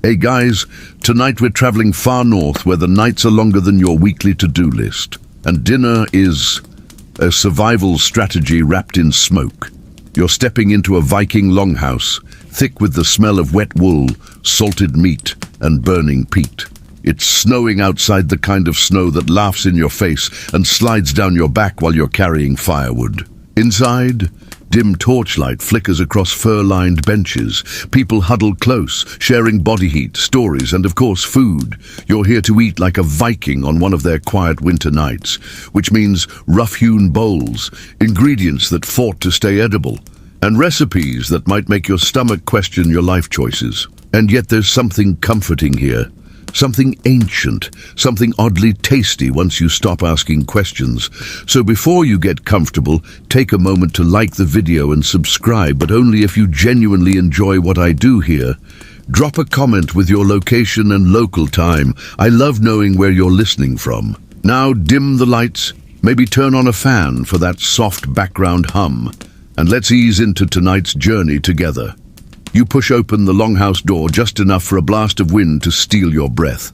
Hey guys, tonight we're traveling far north where the nights are longer than your weekly to-do list. And dinner is a survival strategy wrapped in smoke. You're stepping into a Viking longhouse, thick with the smell of wet wool, salted meat, and burning peat. It's snowing outside, the kind of snow that laughs in your face and slides down your back while you're carrying firewood. Inside, dim torchlight flickers across fur-lined benches. People huddle close, sharing body heat, stories, and of course food. You're here to eat like a Viking on one of their quiet winter nights, which means rough-hewn bowls, ingredients that fought to stay edible, and recipes that might make your stomach question your life choices. And yet there's something comforting here. Something ancient, something oddly tasty once you stop asking questions. So before you get comfortable, take a moment to like the video and subscribe, but only if you genuinely enjoy what I do here. Drop a comment with your location and local time. I love knowing where you're listening from. Now dim the lights, maybe turn on a fan for that soft background hum, and let's ease into tonight's journey together. You push open the longhouse door just enough for a blast of wind to steal your breath.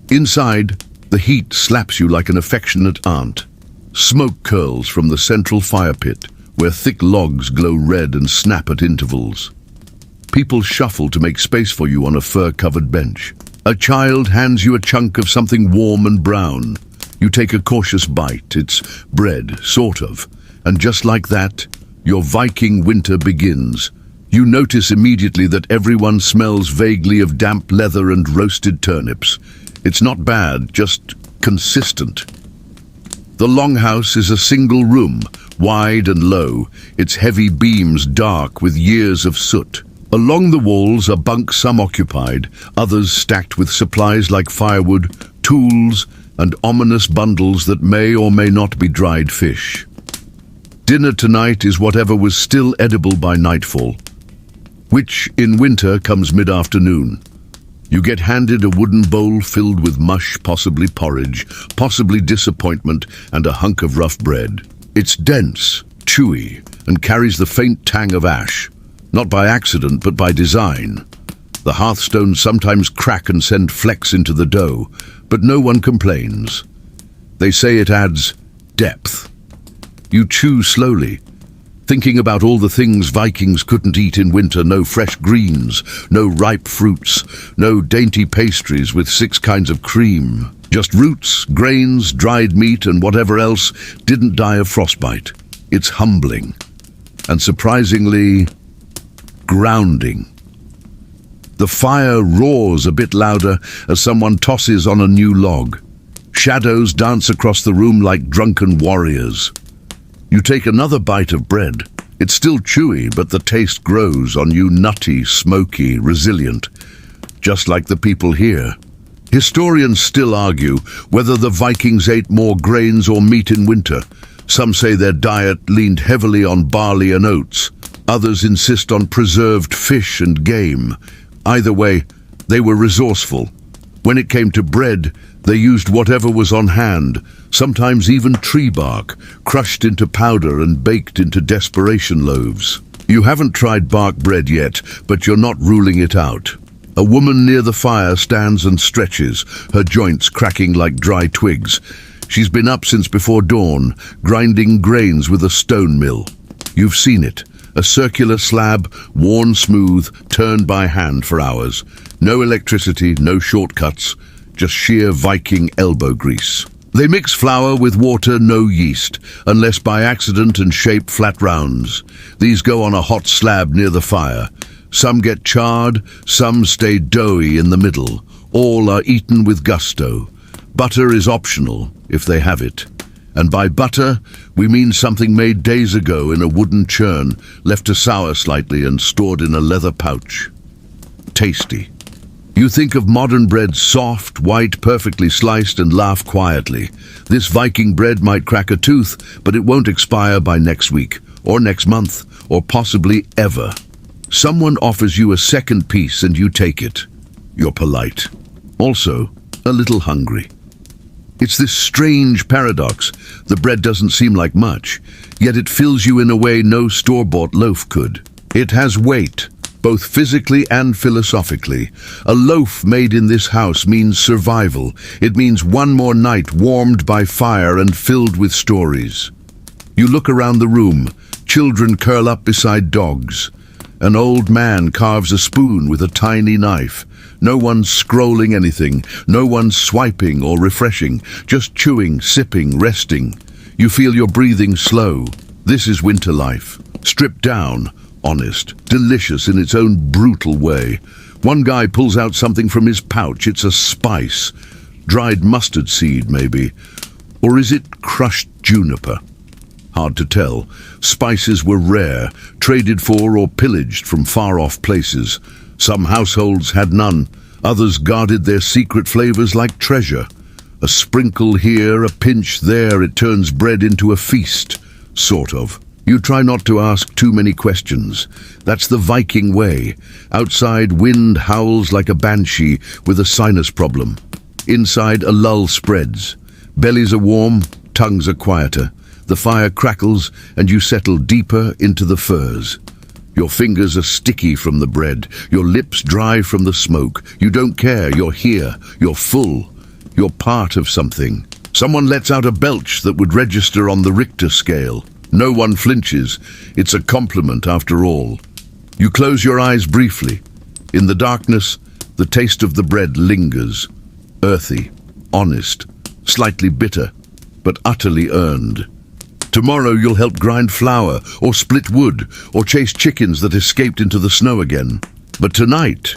Inside, the heat slaps you like an affectionate aunt. Smoke curls from the central fire pit, where thick logs glow red and snap at intervals. People shuffle to make space for you on a fur-covered bench. A child hands you a chunk of something warm and brown. You take a cautious bite. It's bread, sort of. And just like that, your Viking winter begins. You notice immediately that everyone smells vaguely of damp leather and roasted turnips. It's not bad, just consistent. The longhouse is a single room, wide and low, its heavy beams dark with years of soot. Along the walls are bunks, some occupied, others stacked with supplies like firewood, tools, and ominous bundles that may or may not be dried fish. Dinner tonight is whatever was still edible by nightfall, which in winter comes mid-afternoon. You get handed a wooden bowl filled with mush, possibly porridge, possibly disappointment, and a hunk of rough bread. It's dense, chewy, and carries the faint tang of ash, not by accident but by design. The hearthstones sometimes crack and send flecks into the dough, but no one complains. They say it adds depth. You chew slowly, thinking about all the things Vikings couldn't eat in winter. No fresh greens, no ripe fruits, no dainty pastries with 6 kinds of cream. Just roots, grains, dried meat, and whatever else didn't die of frostbite. It's humbling, and surprisingly grounding. The fire roars a bit louder as someone tosses on a new log. Shadows dance across the room like drunken warriors. You take another bite of bread. It's still chewy, but the taste grows on you, nutty, smoky, resilient, just like the people here. Historians still argue whether the Vikings ate more grains or meat in winter. Some say their diet leaned heavily on barley and oats. Others insist on preserved fish and game. Either way, they were resourceful. When it came to bread, they used whatever was on hand, sometimes even tree bark, crushed into powder and baked into desperation loaves. You haven't tried bark bread yet, but you're not ruling it out. A woman near the fire stands and stretches, her joints cracking like dry twigs. She's been up since before dawn, grinding grains with a stone mill. You've seen it, a circular slab, worn smooth, turned by hand for hours. No electricity, no shortcuts, just sheer Viking elbow grease. They mix flour with water, no yeast, unless by accident, and shape flat rounds. These go on a hot slab near the fire. Some get charred, some stay doughy in the middle. All are eaten with gusto. Butter is optional, if they have it. And by butter, we mean something made days ago in a wooden churn, left to sour slightly and stored in a leather pouch. Tasty. You think of modern bread, soft, white, perfectly sliced, and laugh quietly. This Viking bread might crack a tooth, but it won't expire by next week, or next month, or possibly ever. Someone offers you a second piece and you take it. You're polite. Also, a little hungry. It's this strange paradox. The bread doesn't seem like much, yet it fills you in a way no store-bought loaf could. It has weight, both physically and philosophically. A loaf made in this house means survival. It means one more night warmed by fire and filled with stories. You look around the room. Children curl up beside dogs. An old man carves a spoon with a tiny knife. No one's scrolling anything. No one's swiping or refreshing. Just chewing, sipping, resting. You feel your breathing slow. This is winter life. Stripped down, honest, delicious in its own brutal way. One guy pulls out something from his pouch. It's a spice. Dried mustard seed, maybe. Or is it crushed juniper? Hard to tell. Spices were rare, traded for or pillaged from far-off places. Some households had none. Others guarded their secret flavors like treasure. A sprinkle here, a pinch there, it turns bread into a feast. Sort of. You try not to ask too many questions. That's the Viking way. Outside, wind howls like a banshee with a sinus problem. Inside, a lull spreads. Bellies are warm, tongues are quieter. The fire crackles, and you settle deeper into the furs. Your fingers are sticky from the bread. Your lips dry from the smoke. You don't care. You're here. You're full. You're part of something. Someone lets out a belch that would register on the Richter scale. No one flinches. It's a compliment after all. You close your eyes briefly. In the darkness, the taste of the bread lingers. Earthy, honest, slightly bitter, but utterly earned. Tomorrow you'll help grind flour, or split wood, or chase chickens that escaped into the snow again. But tonight,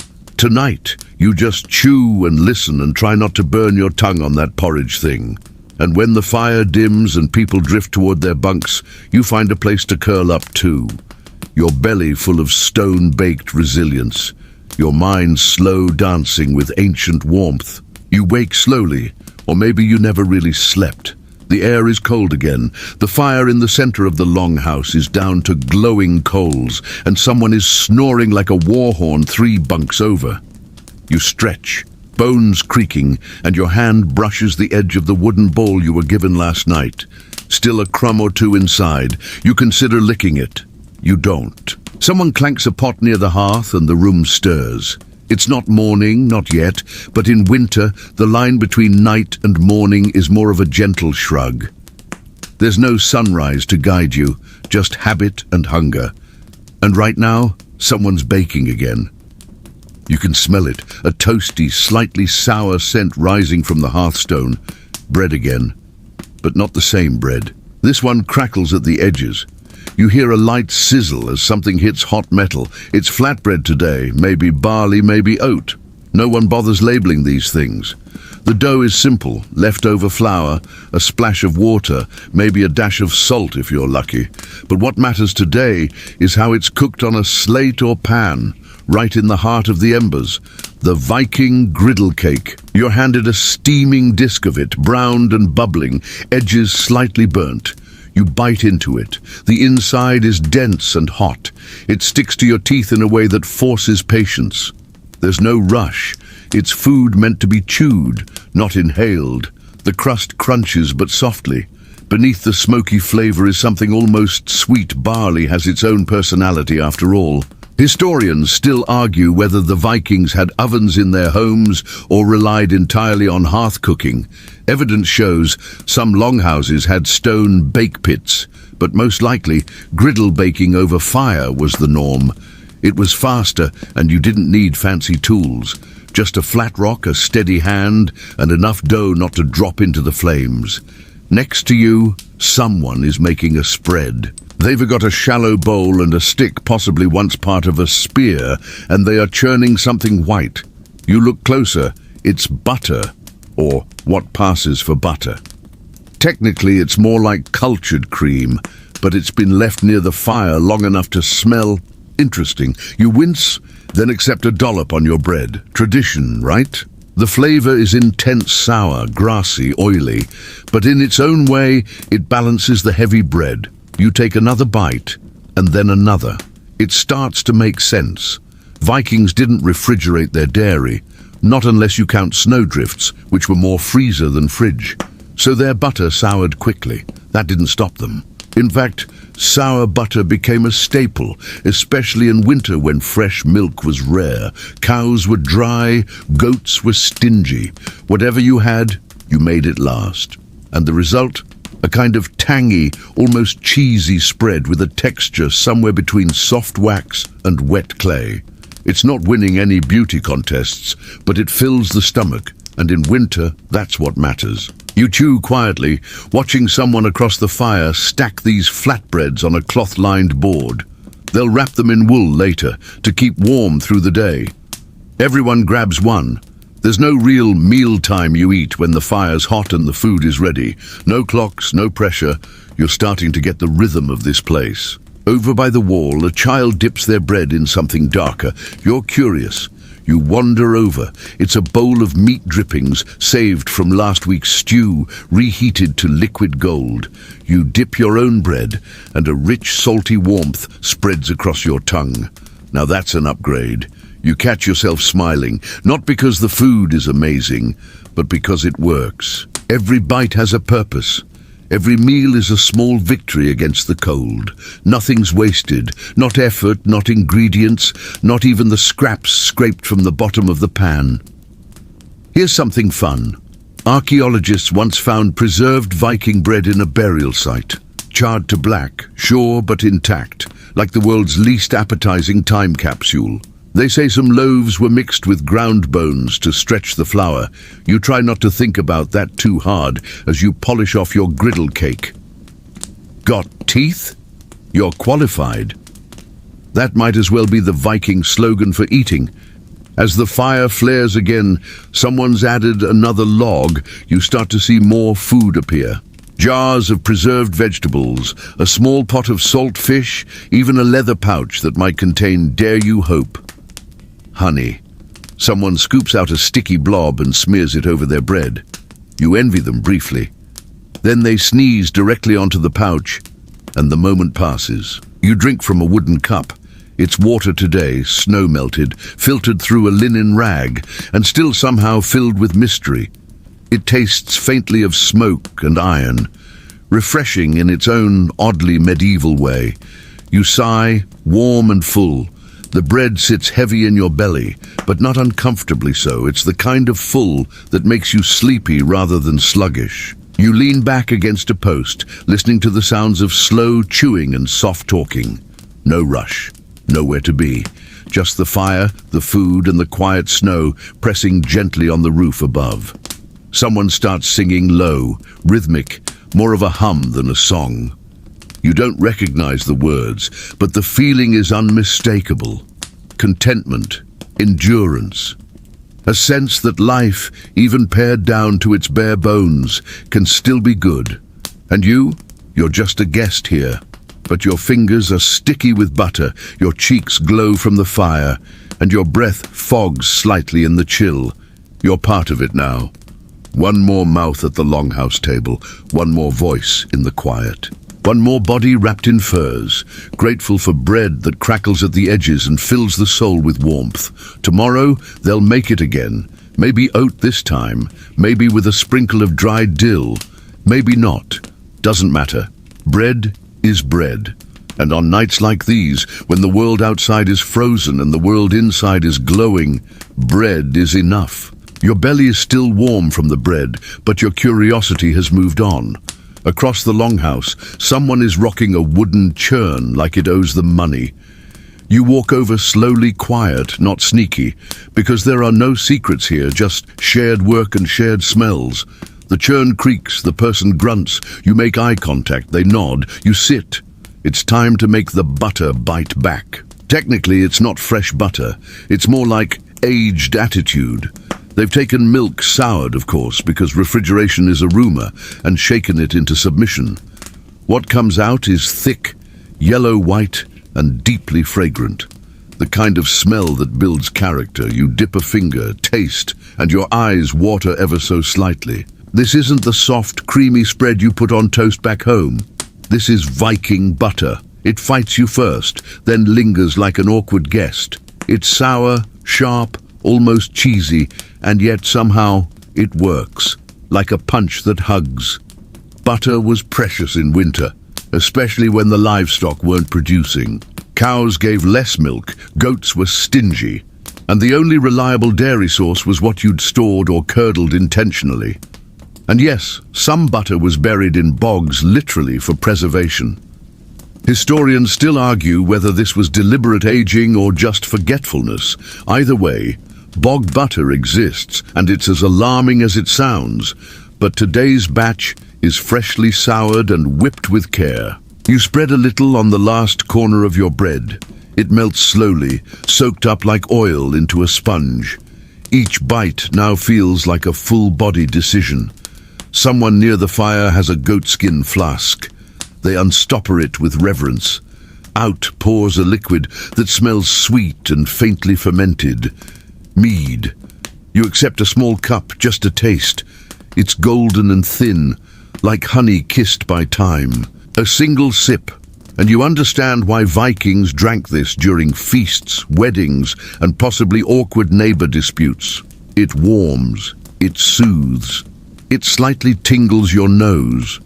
you just chew and listen and try not to burn your tongue on that porridge thing. And when the fire dims and people drift toward their bunks, you find a place to curl up too. Your belly full of stone-baked resilience. Your mind slow dancing with ancient warmth. You wake slowly, or maybe you never really slept. The air is cold again. The fire in the center of the longhouse is down to glowing coals, and someone is snoring like a war horn 3 bunks over. You stretch, bones creaking, and your hand brushes the edge of the wooden bowl you were given last night. Still a crumb or two inside. You consider licking it. You don't. Someone clanks a pot near the hearth and the room stirs. It's not morning, not yet, but in winter, the line between night and morning is more of a gentle shrug. There's no sunrise to guide you, just habit and hunger. And right now, someone's baking again. You can smell it, a toasty, slightly sour scent rising from the hearthstone. Bread again, but not the same bread. This one crackles at the edges. You hear a light sizzle as something hits hot metal. It's flatbread today, maybe barley, maybe oat. No one bothers labeling these things. The dough is simple, leftover flour, a splash of water, maybe a dash of salt if you're lucky. But what matters today is how it's cooked on a slate or pan, right in the heart of the embers. The Viking griddle cake. You're handed a steaming disc of it, browned and bubbling, edges slightly burnt. You bite into it. The inside is dense and hot. It sticks to your teeth in a way that forces patience. There's no rush. It's food meant to be chewed, not inhaled. The crust crunches but softly. Beneath the smoky flavor is something almost sweet. Barley has its own personality after all. Historians still argue whether the Vikings had ovens in their homes or relied entirely on hearth cooking. Evidence shows some longhouses had stone bake pits, but most likely griddle baking over fire was the norm. It was faster and you didn't need fancy tools. Just a flat rock, a steady hand, and enough dough not to drop into the flames. Next to you, someone is making a spread. They've got a shallow bowl and a stick, possibly once part of a spear, and they are churning something white. You look closer. It's butter, or what passes for butter. Technically, it's more like cultured cream, but it's been left near the fire long enough to smell interesting. You wince, then accept a dollop on your bread. Tradition, right? The flavor is intense, sour, grassy, oily, but in its own way, it balances the heavy bread. You take another bite, and then another. It starts to make sense. Vikings didn't refrigerate their dairy, not unless you count snowdrifts, which were more freezer than fridge. So their butter soured quickly. That didn't stop them. In fact, sour butter became a staple, especially in winter when fresh milk was rare. Cows were dry, goats were stingy. Whatever you had, you made it last. And the result? A kind of tangy, almost cheesy spread with a texture somewhere between soft wax and wet clay. It's not winning any beauty contests, but it fills the stomach, and in winter, that's what matters. You chew quietly, watching someone across the fire stack these flatbreads on a cloth-lined board. They'll wrap them in wool later to keep warm through the day. Everyone grabs one. There's no real mealtime you eat when the fire's hot and the food is ready. No clocks, no pressure. You're starting to get the rhythm of this place. Over by the wall, a child dips their bread in something darker. You're curious. You wander over. It's a bowl of meat drippings saved from last week's stew, reheated to liquid gold. You dip your own bread, and a rich, salty warmth spreads across your tongue. Now that's an upgrade. You catch yourself smiling, not because the food is amazing, but because it works. Every bite has a purpose. Every meal is a small victory against the cold. Nothing's wasted, not effort, not ingredients, not even the scraps scraped from the bottom of the pan. Here's something fun. Archaeologists once found preserved Viking bread in a burial site. Charred to black, sure but intact, like the world's least appetizing time capsule. They say some loaves were mixed with ground bones to stretch the flour. You try not to think about that too hard as you polish off your griddle cake. Got teeth? You're qualified. That might as well be the Viking slogan for eating. As the fire flares again, someone's added another log. You start to see more food appear. Jars of preserved vegetables, a small pot of salt fish, even a leather pouch that might contain, dare you hope, honey. Someone scoops out a sticky blob and smears it over their bread. You envy them briefly. Then they sneeze directly onto the pouch, and the moment passes. You drink from a wooden cup. It's water today, snow melted, filtered through a linen rag, and still somehow filled with mystery. It tastes faintly of smoke and iron, refreshing in its own oddly medieval way. You sigh, warm and full. The bread sits heavy in your belly, but not uncomfortably so. It's the kind of full that makes you sleepy rather than sluggish. You lean back against a post, listening to the sounds of slow chewing and soft talking. No rush, nowhere to be. Just the fire, the food, and the quiet snow pressing gently on the roof above. Someone starts singing low, rhythmic, more of a hum than a song. You don't recognize the words, but the feeling is unmistakable. Contentment, endurance. A sense that life, even pared down to its bare bones, can still be good. And you're just a guest here. But your fingers are sticky with butter, your cheeks glow from the fire, and your breath fogs slightly in the chill. You're part of it now. One more mouth at the longhouse table, one more voice in the quiet. One more body wrapped in furs, grateful for bread that crackles at the edges and fills the soul with warmth. Tomorrow, they'll make it again. Maybe oat this time, maybe with a sprinkle of dried dill. Maybe not. Doesn't matter. Bread is bread. And on nights like these, when the world outside is frozen and the world inside is glowing, bread is enough. Your belly is still warm from the bread, but your curiosity has moved on. Across the longhouse, someone is rocking a wooden churn like it owes them money. You walk over slowly, quiet, not sneaky, because there are no secrets here, just shared work and shared smells. The churn creaks, the person grunts, you make eye contact, they nod, you sit. It's time to make the butter bite back. Technically, it's not fresh butter. It's more like aged attitude. They've taken milk soured, of course, because refrigeration is a rumor, and shaken it into submission. What comes out is thick, yellow-white, and deeply fragrant. The kind of smell that builds character. You dip a finger, taste, and your eyes water ever so slightly. This isn't the soft, creamy spread you put on toast back home. This is Viking butter. It fights you first, then lingers like an awkward guest. It's sour, sharp, almost cheesy, and yet somehow it works, like a punch that hugs. Butter was precious in winter. especially when the livestock weren't producing. Cows gave less milk, goats were stingy, and the only reliable dairy source was what you'd stored or curdled intentionally. And yes, some butter was buried in bogs literally for preservation. Historians still argue whether this was deliberate aging or just forgetfulness. Either way, bog butter exists, and it's as alarming as it sounds. But today's batch is freshly soured and whipped with care. You spread a little on the last corner of your bread. It melts slowly, soaked up like oil into a sponge. Each bite now feels like a full-body decision. Someone near the fire has a goatskin flask. They unstopper it with reverence. Out pours a liquid that smells sweet and faintly fermented. Mead. You accept a small cup, just a taste. It's golden and thin, like honey kissed by time. A single sip, and you understand why Vikings drank this during feasts, weddings, and possibly awkward neighbor disputes. It warms, it soothes, it slightly tingles your nose.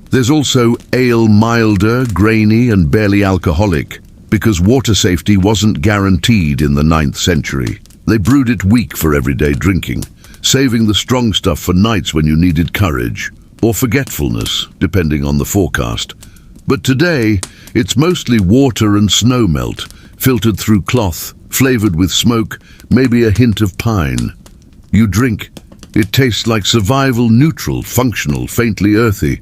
There's also ale, milder, grainy, and barely alcoholic, because water safety wasn't guaranteed in the 9th century. They brewed it weak for everyday drinking, saving the strong stuff for nights when you needed courage, or forgetfulness, depending on the forecast. But today, it's mostly water and snow melt, filtered through cloth, flavored with smoke, maybe a hint of pine. You drink. It tastes like survival neutral, functional, faintly earthy.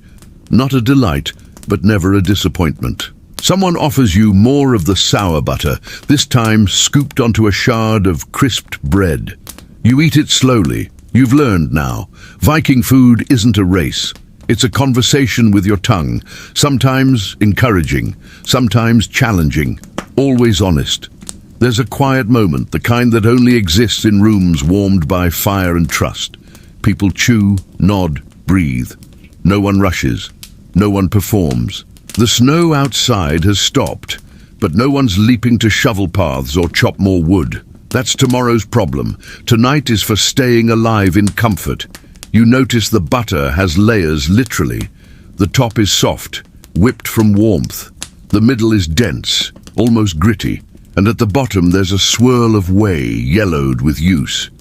Not a delight, but never a disappointment. Someone offers you more of the sour butter, this time scooped onto a shard of crisped bread. You eat it slowly. You've learned now. Viking food isn't a race. It's a conversation with your tongue, sometimes encouraging, sometimes challenging, always honest. There's a quiet moment, the kind that only exists in rooms warmed by fire and trust. People chew, nod, breathe. No one rushes. No one performs. The snow outside has stopped, but no one's leaping to shovel paths or chop more wood. That's tomorrow's problem. Tonight is for staying alive in comfort. You notice the butter has layers, literally. The top is soft, whipped from warmth. The middle is dense, almost gritty, and at the bottom there's a swirl of whey, yellowed with use.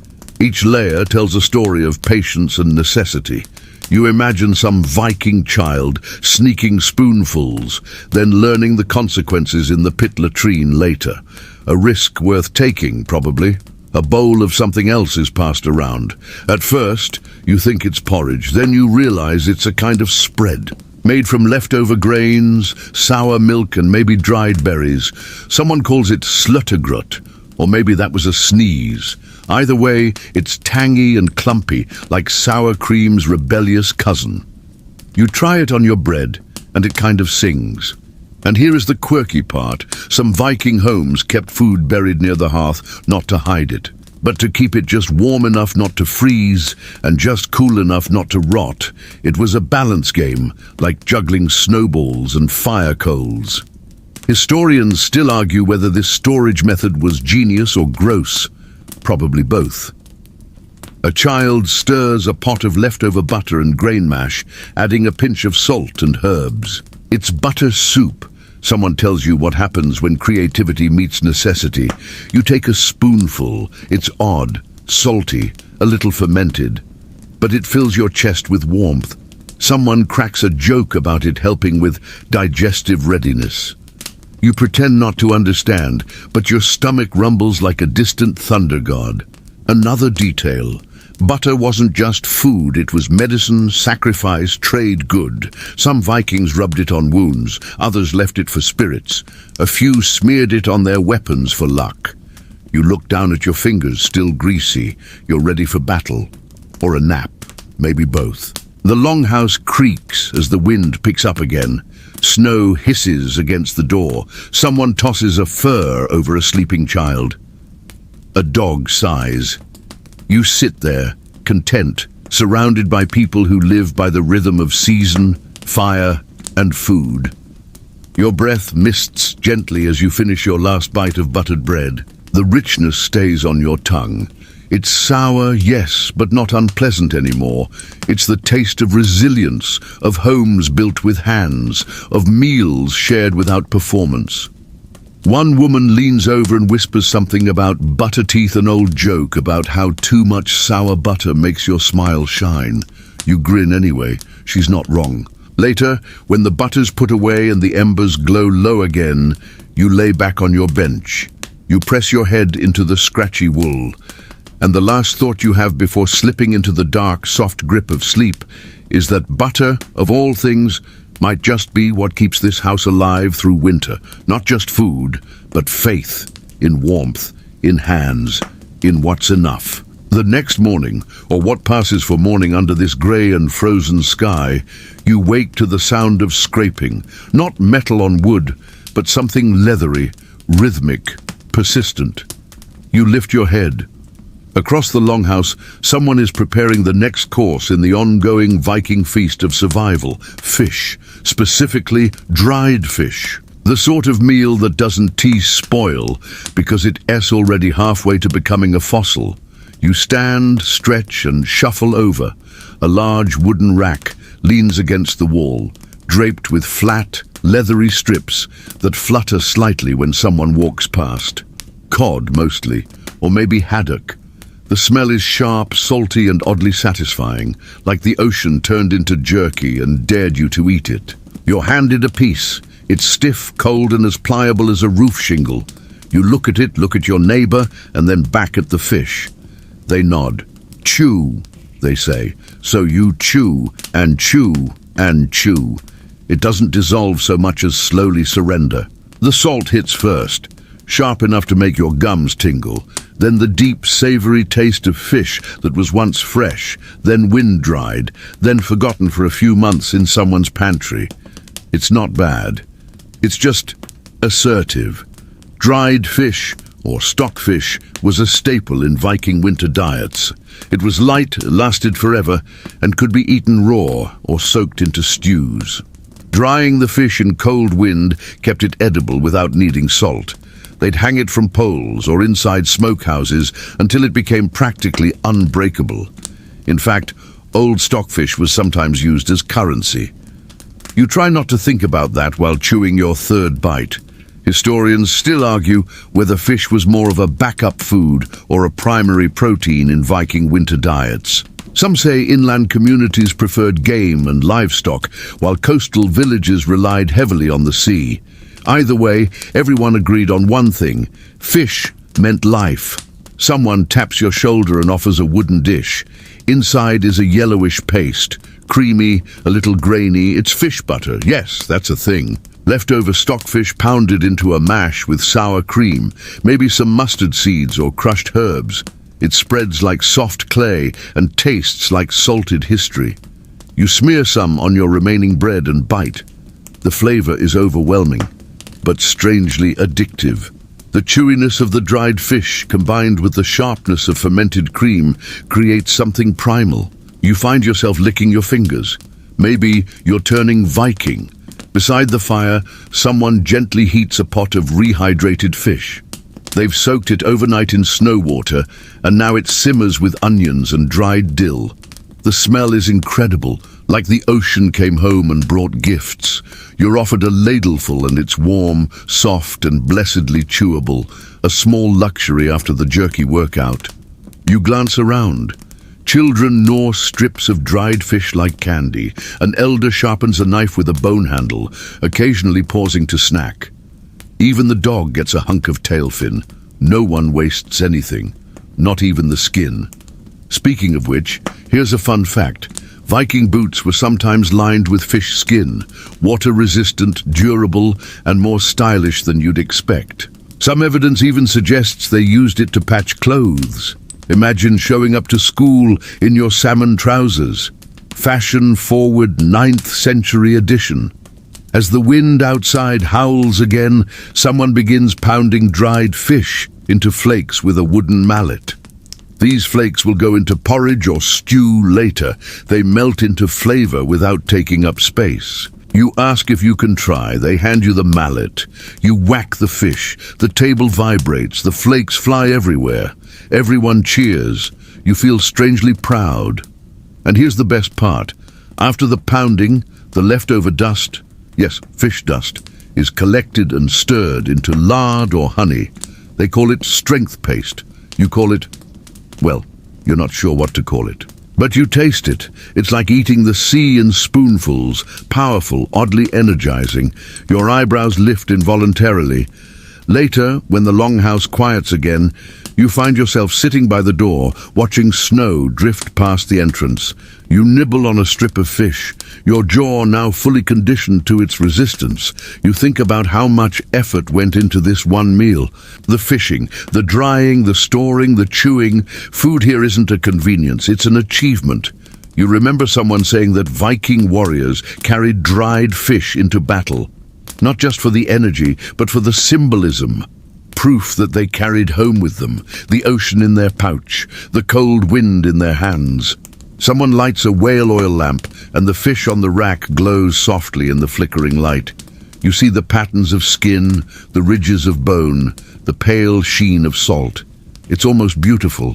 Each layer tells a story of patience and necessity. You imagine some Viking child sneaking spoonfuls, then learning the consequences in the pit latrine later. A risk worth taking, probably. A bowl of something else is passed around. At first, you think it's porridge, then you realize it's a kind of spread. Made from leftover grains, sour milk, and maybe dried berries. Someone calls it sluttergrut, or maybe that was a sneeze. Either way, it's tangy and clumpy, like sour cream's rebellious cousin. You try it on your bread, and it kind of sings. And here is the quirky part. Some Viking homes kept food buried near the hearth, not to hide it, but to keep it just warm enough not to freeze, and just cool enough not to rot. It was a balance game, like juggling snowballs and fire coals. Historians still argue whether this storage method was genius or gross. Probably both. A child stirs a pot of leftover butter and grain mash, adding a pinch of salt and herbs. It's butter soup. Someone tells you what happens when creativity meets necessity. You take a spoonful. It's odd, salty, a little fermented, but it fills your chest with warmth. Someone cracks a joke about it helping with digestive readiness. You pretend not to understand, but your stomach rumbles like a distant thunder god. Another detail. Butter wasn't just food, it was medicine, sacrifice, trade good. Some Vikings rubbed it on wounds, others left it for spirits. A few smeared it on their weapons for luck. You look down at your fingers, still greasy. You're ready for battle. Or a nap, maybe both. The longhouse creaks as the wind picks up again. Snow hisses against the door. Someone tosses a fur over a sleeping child. A dog sighs. You sit there, content, surrounded by people who live by the rhythm of season, fire, and food. Your breath mists gently as you finish your last bite of buttered bread. The richness stays on your tongue. It's sour, yes, but not unpleasant anymore. It's the taste of resilience, of homes built with hands, of meals shared without performance. One woman leans over and whispers something about butter teeth, an old joke about how too much sour butter makes your smile shine. You grin anyway. She's not wrong. Later, when the butter's put away and the embers glow low again, you lay back on your bench. You press your head into the scratchy wool, and the last thought you have before slipping into the dark, soft grip of sleep is that butter, of all things, might just be what keeps this house alive through winter. Not just food, but faith, in warmth, in hands, in what's enough. The next morning, or what passes for morning under this grey and frozen sky, you wake to the sound of scraping, not metal on wood, but something leathery, rhythmic, persistent. You lift your head. Across the longhouse, someone is preparing the next course in the ongoing Viking feast of survival. Fish, specifically dried fish. The sort of meal that doesn't spoil because it's already halfway to becoming a fossil. You stand, stretch, and shuffle over. A large wooden rack leans against the wall, draped with flat, leathery strips that flutter slightly when someone walks past. Cod, mostly, or maybe haddock. The smell is sharp, salty, and oddly satisfying, like the ocean turned into jerky and dared you to eat it. You're handed a piece. It's stiff, cold, and as pliable as a roof shingle. You look at it, look at your neighbor, and then back at the fish. They nod. Chew, they say. So you chew, and chew, and chew. It doesn't dissolve so much as slowly surrender. The salt hits first, sharp enough to make your gums tingle. Then the deep, savory taste of fish that was once fresh, then wind-dried, then forgotten for a few months in someone's pantry. It's not bad. It's just assertive. Dried fish, or stockfish, was a staple in Viking winter diets. It was light, lasted forever, and could be eaten raw or soaked into stews. Drying the fish in cold wind kept it edible without needing salt. They'd hang it from poles or inside smokehouses until it became practically unbreakable. In fact, old stockfish was sometimes used as currency. You try not to think about that while chewing your third bite. Historians still argue whether fish was more of a backup food or a primary protein in Viking winter diets. Some say inland communities preferred game and livestock, while coastal villages relied heavily on the sea. Either way, everyone agreed on one thing: fish meant life. Someone taps your shoulder and offers a wooden dish. Inside is a yellowish paste, creamy, a little grainy. It's fish butter. Yes, that's a thing. Leftover stockfish pounded into a mash with sour cream, maybe some mustard seeds or crushed herbs. It spreads like soft clay and tastes like salted history. You smear some on your remaining bread and bite. The flavor is overwhelming, but strangely addictive. The chewiness of the dried fish combined with the sharpness of fermented cream creates something primal. You find yourself licking your fingers. Maybe you're turning Viking. Beside the fire, someone gently heats a pot of rehydrated fish. They've soaked it overnight in snow water, and now it simmers with onions and dried dill. The smell is incredible, like the ocean came home and brought gifts. You're offered a ladleful and it's warm, soft, and blessedly chewable, a small luxury after the jerky workout. You glance around. Children gnaw strips of dried fish like candy. An elder sharpens a knife with a bone handle, occasionally pausing to snack. Even the dog gets a hunk of tail fin. No one wastes anything, not even the skin. Speaking of which, here's a fun fact. Viking boots were sometimes lined with fish skin, water-resistant, durable, and more stylish than you'd expect. Some evidence even suggests they used it to patch clothes. Imagine showing up to school in your salmon trousers. Fashion-forward 9th century edition. As the wind outside howls again, someone begins pounding dried fish into flakes with a wooden mallet. These flakes will go into porridge or stew later. They melt into flavor without taking up space. You ask if you can try. They hand you the mallet. You whack the fish. The table vibrates. The flakes fly everywhere. Everyone cheers. You feel strangely proud. And here's the best part. After the pounding, the leftover dust, yes, fish dust, is collected and stirred into lard or honey. They call it strength paste. You call it, well, you're not sure what to call it. But you taste it. It's like eating the sea in spoonfuls, powerful, oddly energizing. Your eyebrows lift involuntarily. Later, when the longhouse quiets again, you find yourself sitting by the door, watching snow drift past the entrance. You nibble on a strip of fish, your jaw now fully conditioned to its resistance. You think about how much effort went into this one meal. The fishing, the drying, the storing, the chewing. Food here isn't a convenience, it's an achievement. You remember someone saying that Viking warriors carried dried fish into battle. Not just for the energy, but for the symbolism. Proof that they carried home with them, the ocean in their pouch, the cold wind in their hands. Someone lights a whale oil lamp, and the fish on the rack glows softly in the flickering light. You see the patterns of skin, the ridges of bone, the pale sheen of salt. It's almost beautiful.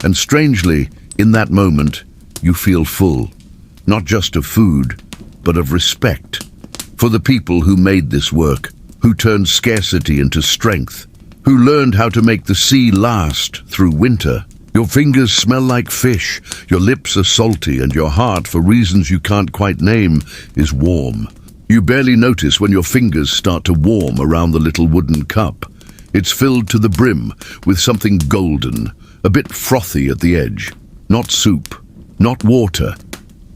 And strangely, in that moment, you feel full. Not just of food, but of respect. For the people who made this work, who turned scarcity into strength, who learned how to make the sea last through winter. Your fingers smell like fish, your lips are salty, and your heart, for reasons you can't quite name, is warm. You barely notice when your fingers start to warm around the little wooden cup. It's filled to the brim with something golden, a bit frothy at the edge. Not soup, not water,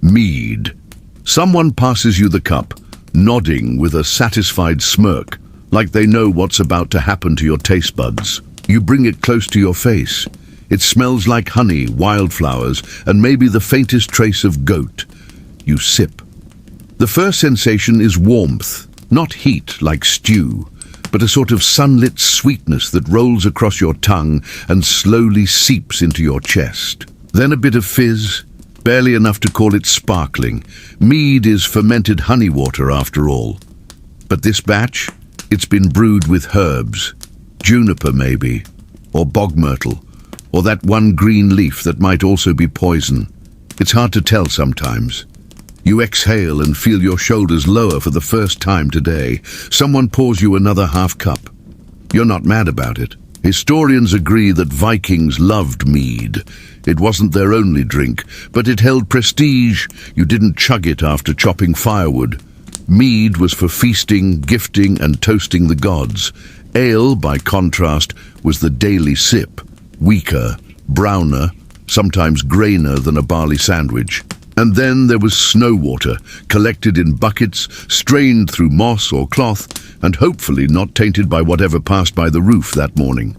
mead. Someone passes you the cup, nodding with a satisfied smirk, like they know what's about to happen to your taste buds. You bring it close to your face. It smells like honey, wildflowers, and maybe the faintest trace of goat. You sip. The first sensation is warmth, not heat like stew, but a sort of sunlit sweetness that rolls across your tongue and slowly seeps into your chest. Then a bit of fizz, barely enough to call it sparkling. Mead is fermented honey water after all. But this batch, it's been brewed with herbs, juniper maybe, or bog myrtle, or that one green leaf that might also be poison. It's hard to tell sometimes. You exhale and feel your shoulders lower for the first time today. Someone pours you another half cup. You're not mad about it. Historians agree that Vikings loved mead. It wasn't their only drink, but it held prestige. You didn't chug it after chopping firewood. Mead was for feasting, gifting, and toasting the gods. Ale, by contrast, was the daily sip. Weaker, browner, sometimes grainer than a barley sandwich. And then there was snow water, collected in buckets, strained through moss or cloth, and hopefully not tainted by whatever passed by the roof that morning.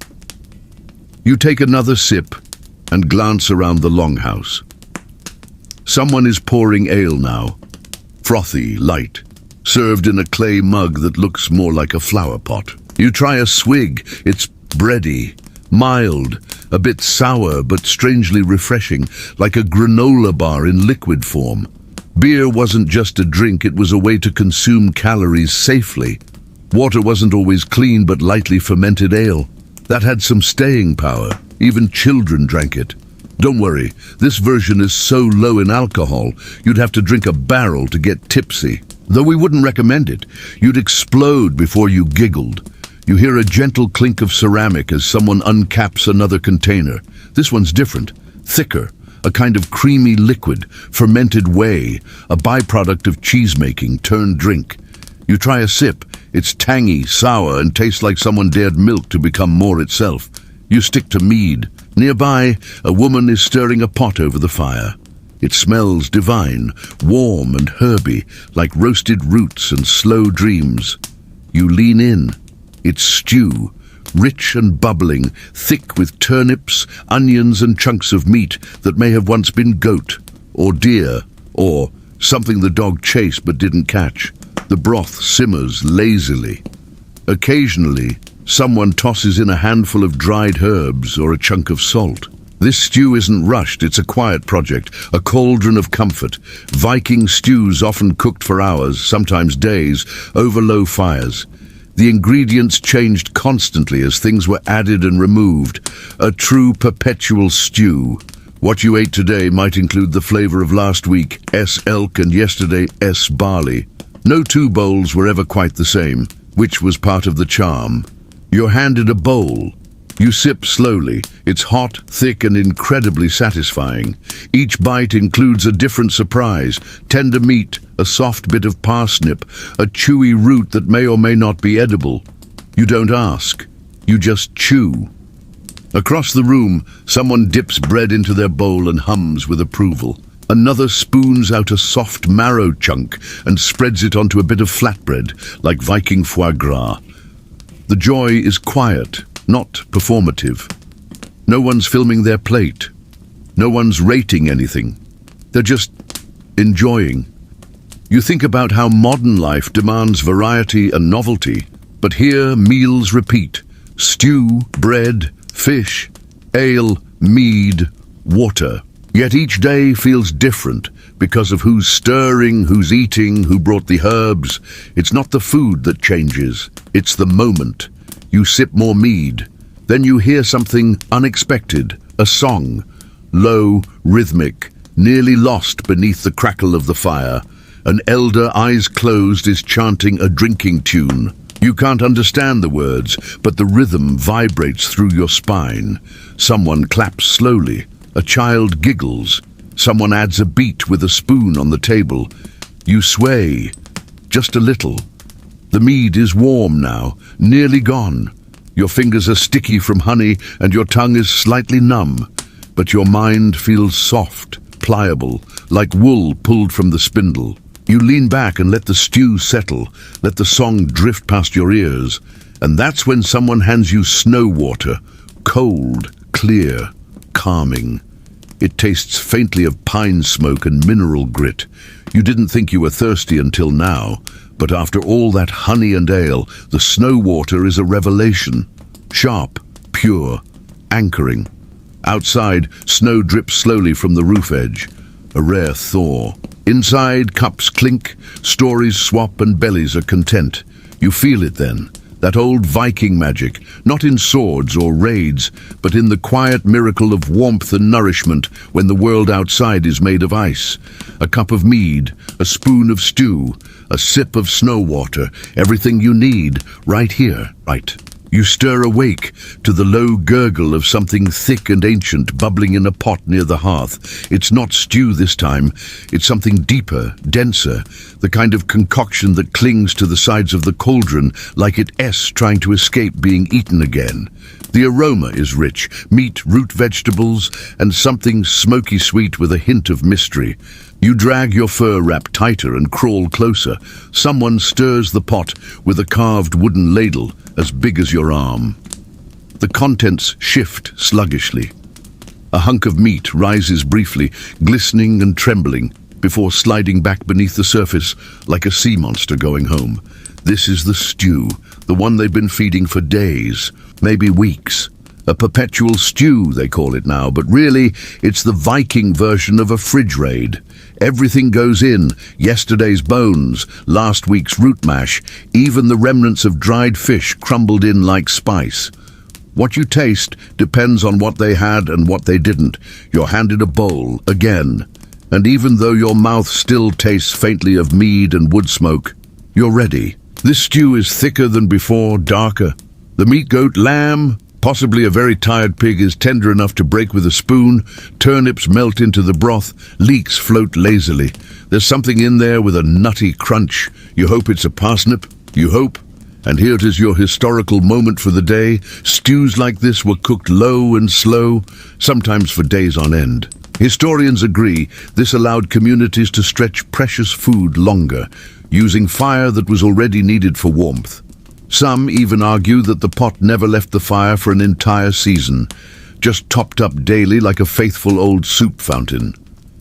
You take another sip and glance around the longhouse. Someone is pouring ale now, frothy, light, served in a clay mug that looks more like a flower pot. You try a swig. It's bready, mild, a bit sour but strangely refreshing, like a granola bar in liquid form. Beer wasn't just a drink, it was a way to consume calories safely. Water wasn't always clean but lightly fermented ale. That had some staying power. Even children drank it. Don't worry, this version is so low in alcohol, you'd have to drink a barrel to get tipsy. Though we wouldn't recommend it. You'd explode before you giggled. You hear a gentle clink of ceramic as someone uncaps another container. This one's different, thicker, a kind of creamy liquid, fermented whey, a byproduct of cheesemaking turned drink. You try a sip. It's tangy, sour, and tastes like someone dared milk to become more itself. You stick to mead. Nearby, a woman is stirring a pot over the fire. It smells divine, warm and herby, like roasted roots and slow dreams. You lean in. It's stew, rich and bubbling, thick with turnips, onions and chunks of meat that may have once been goat, or deer, or something the dog chased but didn't catch. The broth simmers lazily. Occasionally, someone tosses in a handful of dried herbs or a chunk of salt. This stew isn't rushed, it's a quiet project, a cauldron of comfort. Viking stews often cooked for hours, sometimes days, over low fires. The ingredients changed constantly as things were added and removed. A true perpetual stew. What you ate today might include the flavor of last week, elk, and yesterday, barley. No two bowls were ever quite the same, which was part of the charm. You're handed a bowl. You sip slowly. It's hot, thick, and incredibly satisfying. Each bite includes a different surprise: tender meat, a soft bit of parsnip, a chewy root that may or may not be edible. You don't ask. You just chew. Across the room, someone dips bread into their bowl and hums with approval. Another spoons out a soft marrow chunk and spreads it onto a bit of flatbread, like Viking foie gras. The joy is quiet, not performative. No one's filming their plate. No one's rating anything. They're just enjoying. You think about how modern life demands variety and novelty, but here meals repeat. Stew, bread, fish, ale, mead, water. Yet each day feels different because of who's stirring, who's eating, who brought the herbs. It's not the food that changes, it's the moment. You sip more mead, then you hear something unexpected, a song, low, rhythmic, nearly lost beneath the crackle of the fire. An elder, eyes closed, is chanting a drinking tune. You can't understand the words, but the rhythm vibrates through your spine. Someone claps slowly. A child giggles. Someone adds a beat with a spoon on the table. You sway, just a little. The mead is warm now, nearly gone. Your fingers are sticky from honey and your tongue is slightly numb. But your mind feels soft, pliable, like wool pulled from the spindle. You lean back and let the stew settle, let the song drift past your ears. And that's when someone hands you snow water, cold, clear, calming. It tastes faintly of pine smoke and mineral grit. You didn't think you were thirsty until now, but after all that honey and ale, the snow water is a revelation. Sharp, pure, anchoring. Outside, snow drips slowly from the roof edge. A rare thaw. Inside, cups clink, stories swap, and bellies are content. You feel it then. That old Viking magic, not in swords or raids, but in the quiet miracle of warmth and nourishment when the world outside is made of ice. A cup of mead, a spoon of stew, a sip of snow water, everything you need, right here, right. You stir awake to the low gurgle of something thick and ancient bubbling in a pot near the hearth. It's not stew this time. It's something deeper, denser, the kind of concoction that clings to the sides of the cauldron like it's trying to escape being eaten again. The aroma is rich, meat, root vegetables, and something smoky sweet with a hint of mystery. You drag your fur wrap tighter and crawl closer. Someone stirs the pot with a carved wooden ladle as big as your arm. The contents shift sluggishly. A hunk of meat rises briefly, glistening and trembling, before sliding back beneath the surface like a sea monster going home. This is the stew, the one they've been feeding for days, maybe weeks. A perpetual stew, they call it now, but really, it's the Viking version of a fridge raid. Everything goes in, yesterday's bones, last week's root mash, even the remnants of dried fish crumbled in like spice. What you taste depends on what they had and what they didn't. You're handed a bowl, again. And even though your mouth still tastes faintly of mead and wood smoke, you're ready. This stew is thicker than before, darker. The meat, goat, lamb, possibly a very tired pig, is tender enough to break with a spoon. Turnips melt into the broth, leeks float lazily. There's something in there with a nutty crunch. You hope it's a parsnip, you hope. And here it is, your historical moment for the day. Stews like this were cooked low and slow, sometimes for days on end. Historians agree this allowed communities to stretch precious food longer, using fire that was already needed for warmth. Some even argue that the pot never left the fire for an entire season, just topped up daily like a faithful old soup fountain.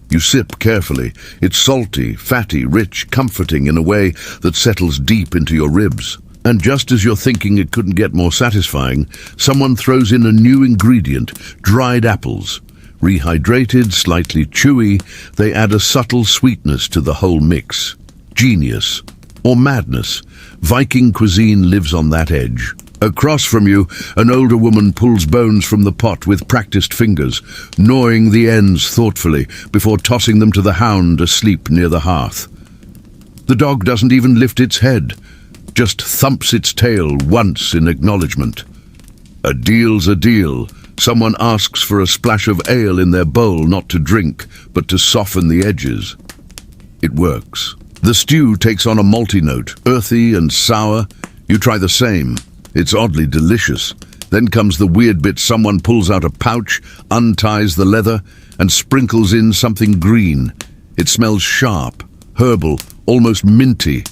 You sip carefully. It's salty, fatty, rich, comforting in a way that settles deep into your ribs. And just as you're thinking it couldn't get more satisfying, someone throws in a new ingredient, dried apples. Rehydrated, slightly chewy, they add a subtle sweetness to the whole mix. Genius. Or madness. Viking cuisine lives on that edge. Across from you, an older woman pulls bones from the pot with practiced fingers, gnawing the ends thoughtfully before tossing them to the hound asleep near the hearth. The dog doesn't even lift its head, just thumps its tail once in acknowledgement. A deal's a deal. Someone asks for a splash of ale in their bowl, not to drink, but to soften the edges. It works. The stew takes on a malty note, earthy and sour. You try the same. It's oddly delicious. Then comes the weird bit. Someone pulls out a pouch, unties the leather, and sprinkles in something green. It smells sharp, herbal, almost minty.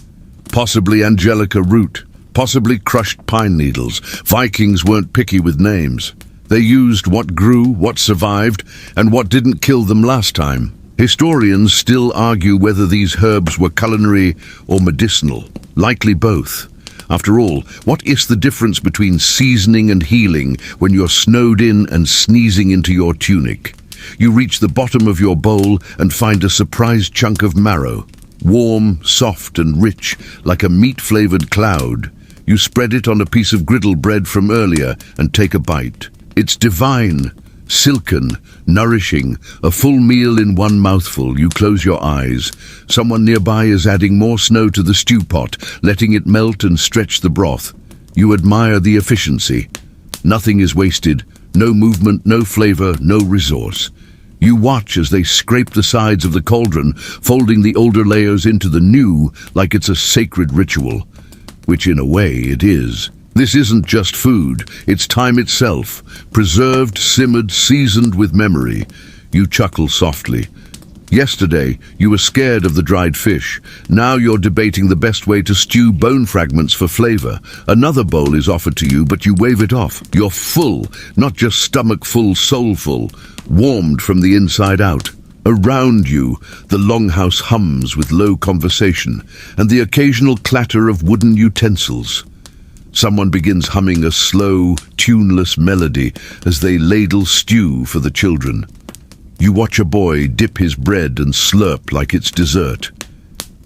Possibly angelica root, possibly crushed pine needles. Vikings weren't picky with names. They used what grew, what survived, and what didn't kill them last time. Historians still argue whether these herbs were culinary or medicinal. Likely both. After all, what is the difference between seasoning and healing when you're snowed in and sneezing into your tunic? You reach the bottom of your bowl and find a surprise chunk of marrow. Warm, soft and rich, like a meat-flavored cloud. You spread it on a piece of griddle bread from earlier and take a bite. It's divine, silken, nourishing, a full meal in one mouthful. You close your eyes. Someone nearby is adding more snow to the stew pot, letting it melt and stretch the broth. You admire the efficiency. Nothing is wasted, no movement, no flavor, no resource. You watch as they scrape the sides of the cauldron, folding the older layers into the new like it's a sacred ritual, which in a way it is. This isn't just food, it's time itself, preserved, simmered, seasoned with memory. You chuckle softly. Yesterday, you were scared of the dried fish. Now you're debating the best way to stew bone fragments for flavor. Another bowl is offered to you, but you wave it off. You're full, not just stomach full, soul full, warmed from the inside out. Around you, the longhouse hums with low conversation and the occasional clatter of wooden utensils. Someone begins humming a slow, tuneless melody as they ladle stew for the children. You watch a boy dip his bread and slurp like it's dessert.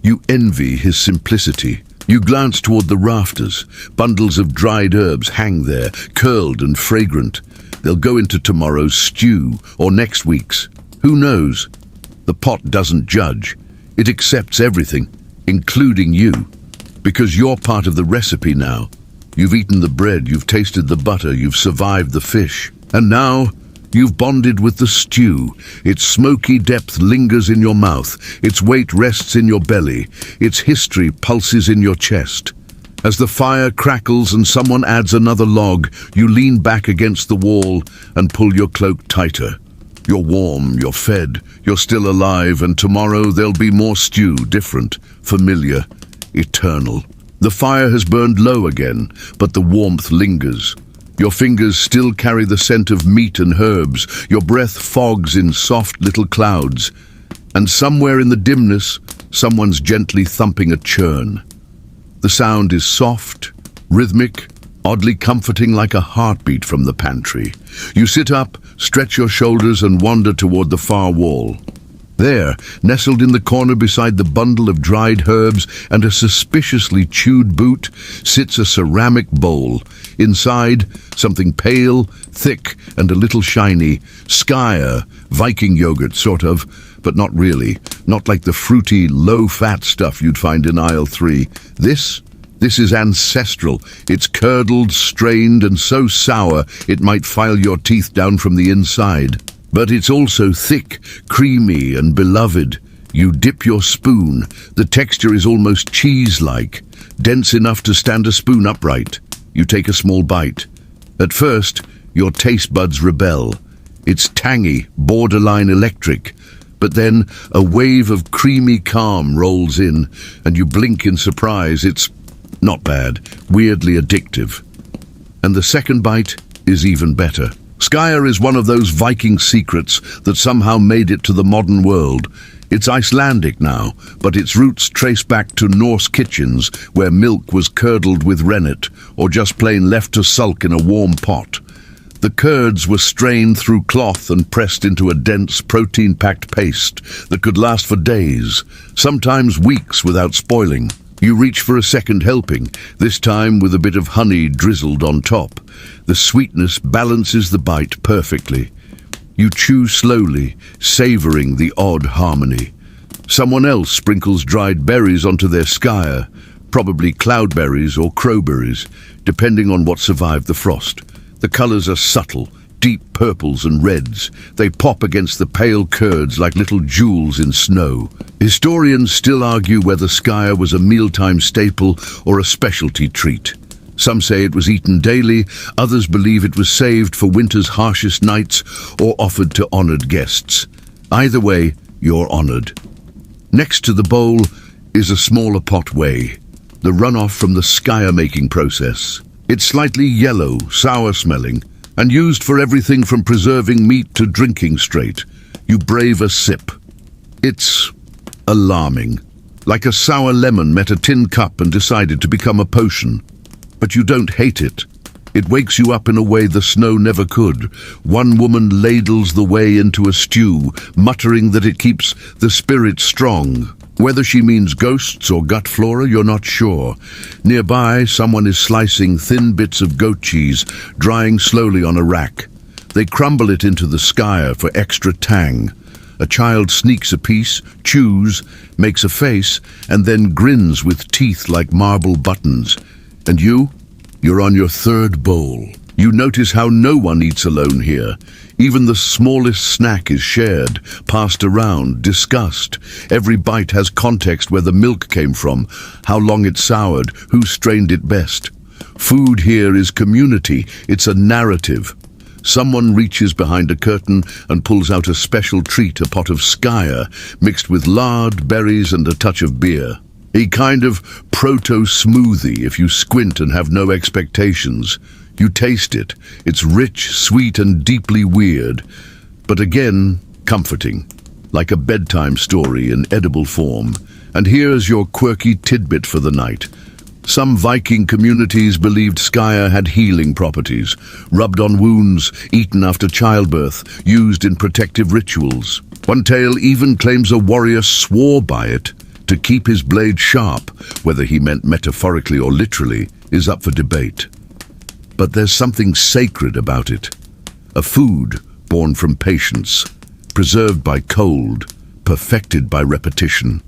You envy his simplicity. You glance toward the rafters. Bundles of dried herbs hang there, curled and fragrant. They'll go into tomorrow's stew or next week's. Who knows? The pot doesn't judge. It accepts everything, including you, because you're part of the recipe now. You've eaten the bread, you've tasted the butter, you've survived the fish. And now, you've bonded with the stew. Its smoky depth lingers in your mouth. Its weight rests in your belly. Its history pulses in your chest. As the fire crackles and someone adds another log, you lean back against the wall and pull your cloak tighter. You're warm, you're fed, you're still alive, and tomorrow there'll be more stew, different, familiar, eternal. The fire has burned low again, but the warmth lingers. Your fingers still carry the scent of meat and herbs. Your breath fogs in soft little clouds. And somewhere in the dimness, someone's gently thumping a churn. The sound is soft, rhythmic, oddly comforting, like a heartbeat from the pantry. You sit up, stretch your shoulders and wander toward the far wall. There, nestled in the corner beside the bundle of dried herbs and a suspiciously chewed boot, sits a ceramic bowl. Inside, something pale, thick, and a little shiny. Skyer, Viking yogurt, sort of, but not really. Not like the fruity, low-fat stuff you'd find in aisle 3. This is ancestral. It's curdled, strained, and so sour it might file your teeth down from the inside. But it's also thick, creamy, and beloved. You dip your spoon. The texture is almost cheese-like, dense enough to stand a spoon upright. You take a small bite. At first, your taste buds rebel. It's tangy, borderline electric. But then a wave of creamy calm rolls in, and you blink in surprise. It's not bad, weirdly addictive. And the second bite is even better. Skyer is one of those Viking secrets that somehow made it to the modern world. It's Icelandic now, but its roots trace back to Norse kitchens where milk was curdled with rennet or just plain left to sulk in a warm pot. The curds were strained through cloth and pressed into a dense, protein-packed paste that could last for days, sometimes weeks without spoiling. You reach for a second helping, this time with a bit of honey drizzled on top. The sweetness balances the bite perfectly. You chew slowly, savoring the odd harmony. Someone else sprinkles dried berries onto their skyre, probably cloudberries or crowberries, depending on what survived the frost. The colours are subtle, deep purples and reds. They pop against the pale curds like little jewels in snow. Historians still argue whether skyre was a mealtime staple or a specialty treat. Some say it was eaten daily, others believe it was saved for winter's harshest nights or offered to honoured guests. Either way, you're honoured. Next to the bowl is a smaller pot whey, the runoff from the skyre-making process. It's slightly yellow, sour-smelling, and used for everything from preserving meat to drinking straight. You brave a sip. It's alarming. Like a sour lemon met a tin cup and decided to become a potion. But you don't hate it. It wakes you up in a way the snow never could. One woman ladles the whey into a stew, muttering that it keeps the spirit strong. Whether she means ghosts or gut flora, you're not sure. Nearby, someone is slicing thin bits of goat cheese, drying slowly on a rack. They crumble it into the skyre for extra tang. A child sneaks a piece, chews, makes a face, and then grins with teeth like marble buttons. And you're on your third bowl. You notice how no one eats alone here. Even the smallest snack is shared, passed around, discussed. Every bite has context: where the milk came from, how long it soured, who strained it best. Food here is community, it's a narrative. Someone reaches behind a curtain and pulls out a special treat, a pot of skyre, mixed with lard, berries and a touch of beer. A kind of proto-smoothie if you squint and have no expectations. You taste it. It's rich, sweet and deeply weird, but again, comforting, like a bedtime story in edible form. And here's your quirky tidbit for the night. Some Viking communities believed skyre had healing properties, rubbed on wounds, eaten after childbirth, used in protective rituals. One tale even claims a warrior swore by it to keep his blade sharp. Whether he meant metaphorically or literally is up for debate. But there's something sacred about it. A food born from patience, preserved by cold, perfected by repetition.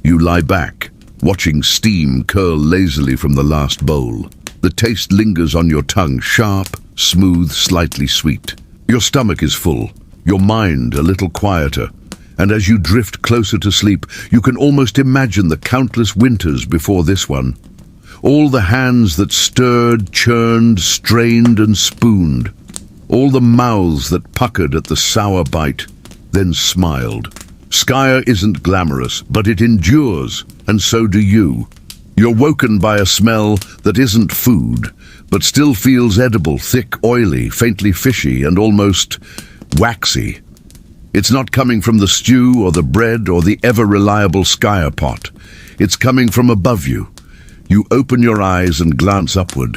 You lie back, watching steam curl lazily from the last bowl. The taste lingers on your tongue, sharp, smooth, slightly sweet. Your stomach is full, your mind a little quieter, and as you drift closer to sleep, you can almost imagine the countless winters before this one. All the hands that stirred, churned, strained and spooned. All the mouths that puckered at the sour bite, then smiled. Skyre isn't glamorous, but it endures, and so do you. You're woken by a smell that isn't food, but still feels edible, thick, oily, faintly fishy, and almost waxy. It's not coming from the stew or the bread or the ever-reliable skyre pot. It's coming from above you. You open your eyes and glance upward.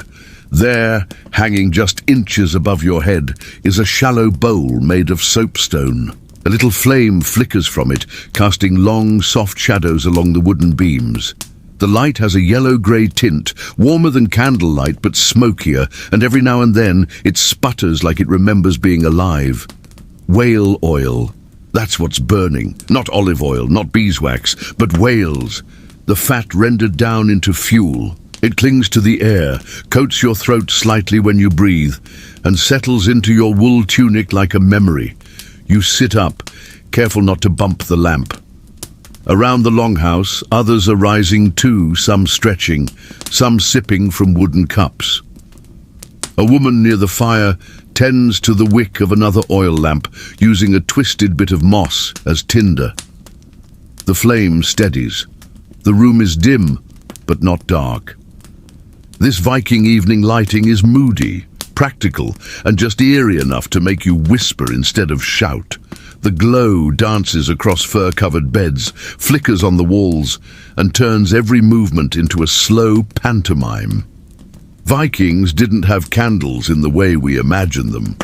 There, hanging just inches above your head, is a shallow bowl made of soapstone. A little flame flickers from it, casting long, soft shadows along the wooden beams. The light has a yellow-grey tint, warmer than candlelight but smokier, and every now and then it sputters like it remembers being alive. Whale oil. That's what's burning. Not olive oil, not beeswax, but whales. The fat rendered down into fuel. It clings to the air, coats your throat slightly when you breathe, and settles into your wool tunic like a memory. You sit up, careful not to bump the lamp. Around the longhouse, others are rising too, some stretching, some sipping from wooden cups. A woman near the fire tends to the wick of another oil lamp, using a twisted bit of moss as tinder. The flame steadies. The room is dim, but not dark. This Viking evening lighting is moody, practical, and just eerie enough to make you whisper instead of shout. The glow dances across fur-covered beds, flickers on the walls, and turns every movement into a slow pantomime. Vikings didn't have candles in the way we imagine them.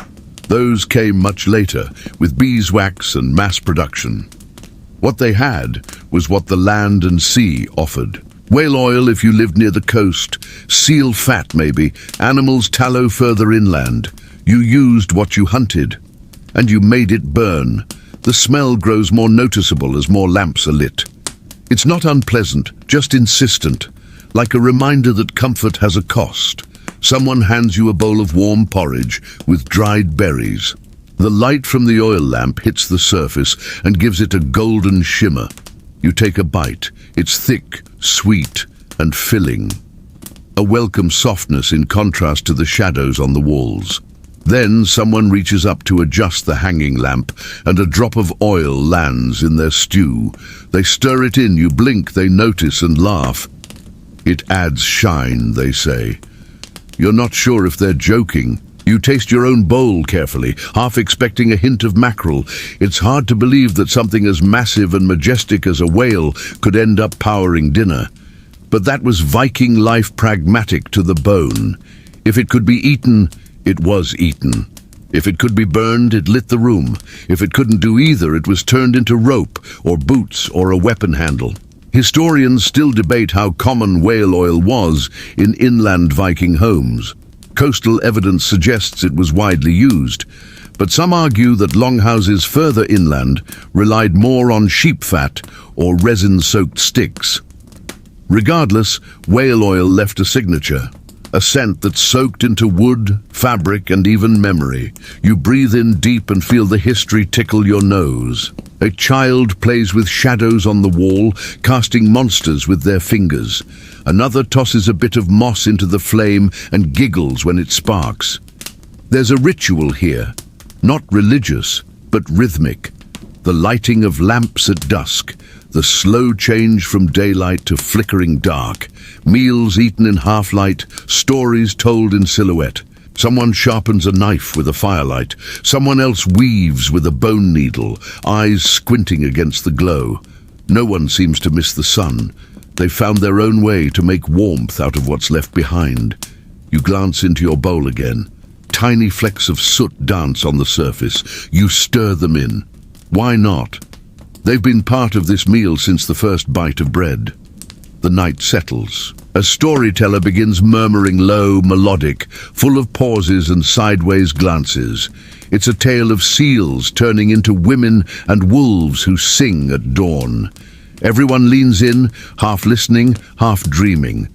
Those came much later, with beeswax and mass production. What they had was what the land and sea offered. Whale oil if you lived near the coast, seal fat maybe, animals' tallow further inland. You used what you hunted, and you made it burn. The smell grows more noticeable as more lamps are lit. It's not unpleasant, just insistent, like a reminder that comfort has a cost. Someone hands you a bowl of warm porridge with dried berries. The light from the oil lamp hits the surface and gives it a golden shimmer. You take a bite. It's thick, sweet, and filling. A welcome softness in contrast to the shadows on the walls. Then someone reaches up to adjust the hanging lamp, and a drop of oil lands in their stew. They stir it in, you blink, they notice and laugh. It adds shine, they say. You're not sure if they're joking. You taste your own bowl carefully, half expecting a hint of mackerel. It's hard to believe that something as massive and majestic as a whale could end up powering dinner. But that was Viking life, pragmatic to the bone. If it could be eaten, it was eaten. If it could be burned, it lit the room. If it couldn't do either, it was turned into rope or boots or a weapon handle. Historians still debate how common whale oil was in inland Viking homes. Coastal evidence suggests it was widely used, but some argue that longhouses further inland relied more on sheep fat or resin-soaked sticks. Regardless, whale oil left a signature, a scent that soaked into wood, fabric, and even memory. You breathe in deep and feel the history tickle your nose. A child plays with shadows on the wall, casting monsters with their fingers. Another tosses a bit of moss into the flame and giggles when it sparks. There's a ritual here, not religious, but rhythmic. The lighting of lamps at dusk, the slow change from daylight to flickering dark, meals eaten in half-light, stories told in silhouette. Someone sharpens a knife with a firelight. Someone else weaves with a bone needle, eyes squinting against the glow. No one seems to miss the sun. They've found their own way to make warmth out of what's left behind. You glance into your bowl again. Tiny flecks of soot dance on the surface. You stir them in. Why not? They've been part of this meal since the first bite of bread. The night settles. A storyteller begins murmuring low, melodic, full of pauses and sideways glances. It's a tale of seals turning into women and wolves who sing at dawn. Everyone leans in, half listening, half dreaming.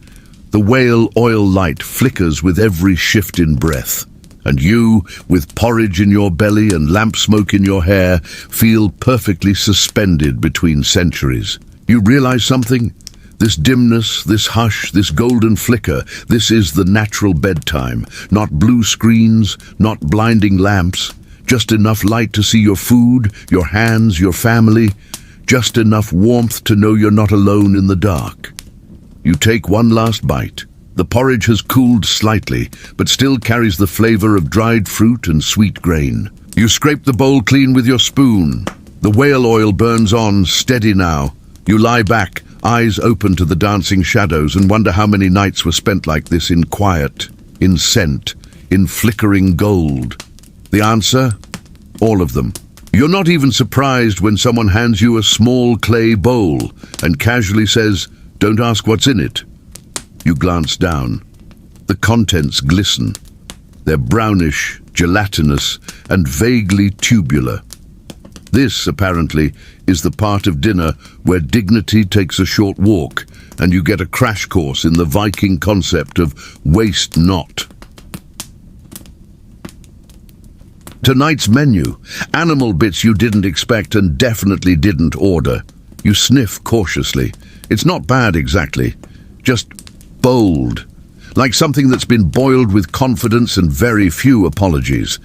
The whale oil light flickers with every shift in breath. And you, with porridge in your belly and lamp smoke in your hair, feel perfectly suspended between centuries. You realize something? This dimness, this hush, this golden flicker, this is the natural bedtime. Not blue screens, not blinding lamps. Just enough light to see your food, your hands, your family. Just enough warmth to know you're not alone in the dark. You take one last bite. The porridge has cooled slightly, but still carries the flavor of dried fruit and sweet grain. You scrape the bowl clean with your spoon. The whale oil burns on, steady now. You lie back, eyes open to the dancing shadows, and wonder how many nights were spent like this, in quiet, in scent, in flickering gold. The answer? All of them. You're not even surprised when someone hands you a small clay bowl and casually says, "Don't ask what's in it." You glance down. The contents glisten. They're brownish, gelatinous, and vaguely tubular. This, apparently, is the part of dinner where dignity takes a short walk, and you get a crash course in the Viking concept of waste not. Tonight's menu: animal bits you didn't expect and definitely didn't order. You sniff cautiously. It's not bad exactly, just bold, like something that's been boiled with confidence and very few apologies.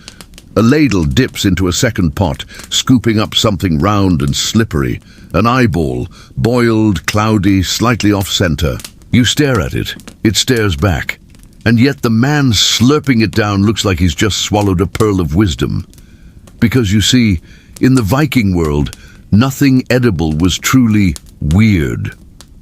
A ladle dips into a second pot, scooping up something round and slippery. An eyeball, boiled, cloudy, slightly off-center. You stare at it. It stares back. And yet the man slurping it down looks like he's just swallowed a pearl of wisdom. Because you see, in the Viking world, nothing edible was truly weird.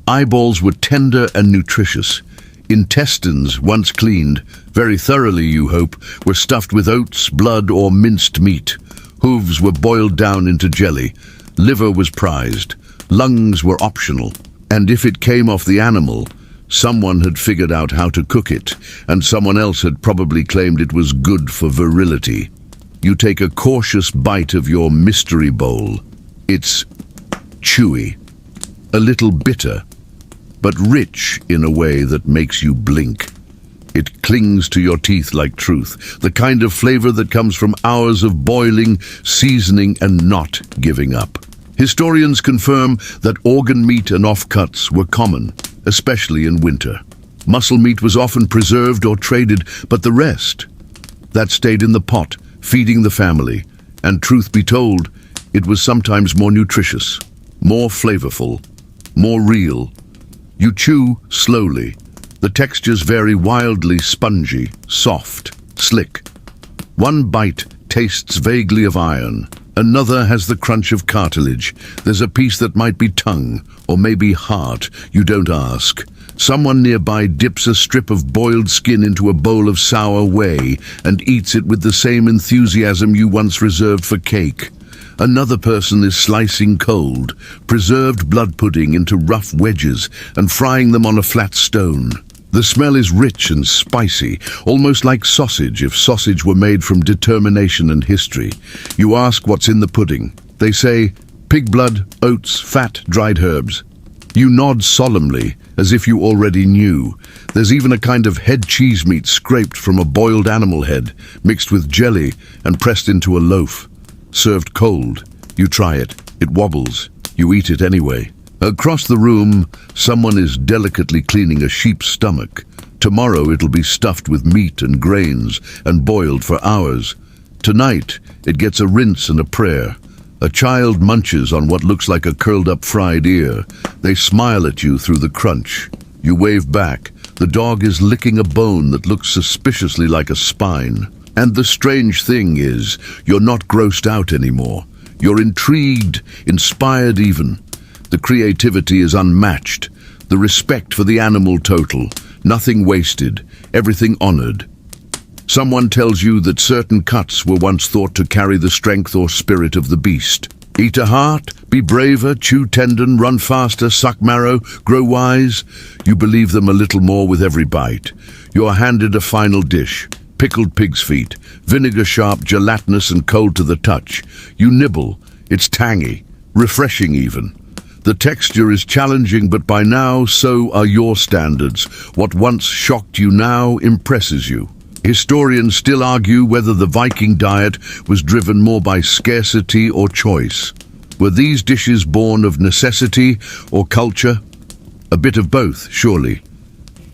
Eyeballs were tender and nutritious. Intestines, once cleaned, very thoroughly you hope, were stuffed with oats, blood or minced meat. Hooves were boiled down into jelly. Liver was prized. Lungs were optional. And if it came off the animal, someone had figured out how to cook it, and someone else had probably claimed it was good for virility. You take a cautious bite of your mystery bowl. It's chewy, a little bitter, but rich in a way that makes you blink. It clings to your teeth like truth, the kind of flavor that comes from hours of boiling, seasoning, and not giving up. Historians confirm that organ meat and offcuts were common, especially in winter. Muscle meat was often preserved or traded, but the rest, that stayed in the pot, feeding the family. And truth be told, it was sometimes more nutritious, more flavorful, more real. You chew slowly. The textures vary wildly: spongy, soft, slick. One bite tastes vaguely of iron. Another has the crunch of cartilage. There's a piece that might be tongue, or maybe heart. You don't ask. Someone nearby dips a strip of boiled skin into a bowl of sour whey and eats it with the same enthusiasm you once reserved for cake. Another person is slicing cold, preserved blood pudding into rough wedges and frying them on a flat stone. The smell is rich and spicy, almost like sausage if sausage were made from determination and history. You ask what's in the pudding. They say, pig blood, oats, fat, dried herbs. You nod solemnly, as if you already knew. There's even a kind of head cheese meat scraped from a boiled animal head, mixed with jelly and pressed into a loaf. Served cold. You try it. It wobbles. You eat it anyway. Across the room, someone is delicately cleaning a sheep's stomach. Tomorrow it'll be stuffed with meat and grains and boiled for hours. Tonight, it gets a rinse and a prayer. A child munches on what looks like a curled-up fried ear. They smile at you through the crunch. You wave back. The dog is licking a bone that looks suspiciously like a spine. And the strange thing is, you're not grossed out anymore. You're intrigued, inspired even. The creativity is unmatched. The respect for the animal total. Nothing wasted. Everything honored. Someone tells you that certain cuts were once thought to carry the strength or spirit of the beast. Eat a heart, be braver, chew tendon, run faster, suck marrow, grow wise. You believe them a little more with every bite. You're handed a final dish. Pickled pig's feet, vinegar sharp, gelatinous and cold to the touch. You nibble. It's tangy, refreshing even. The texture is challenging, but by now so are your standards. What once shocked you now impresses you. Historians still argue whether the Viking diet was driven more by scarcity or choice. Were these dishes born of necessity or culture? A bit of both, surely.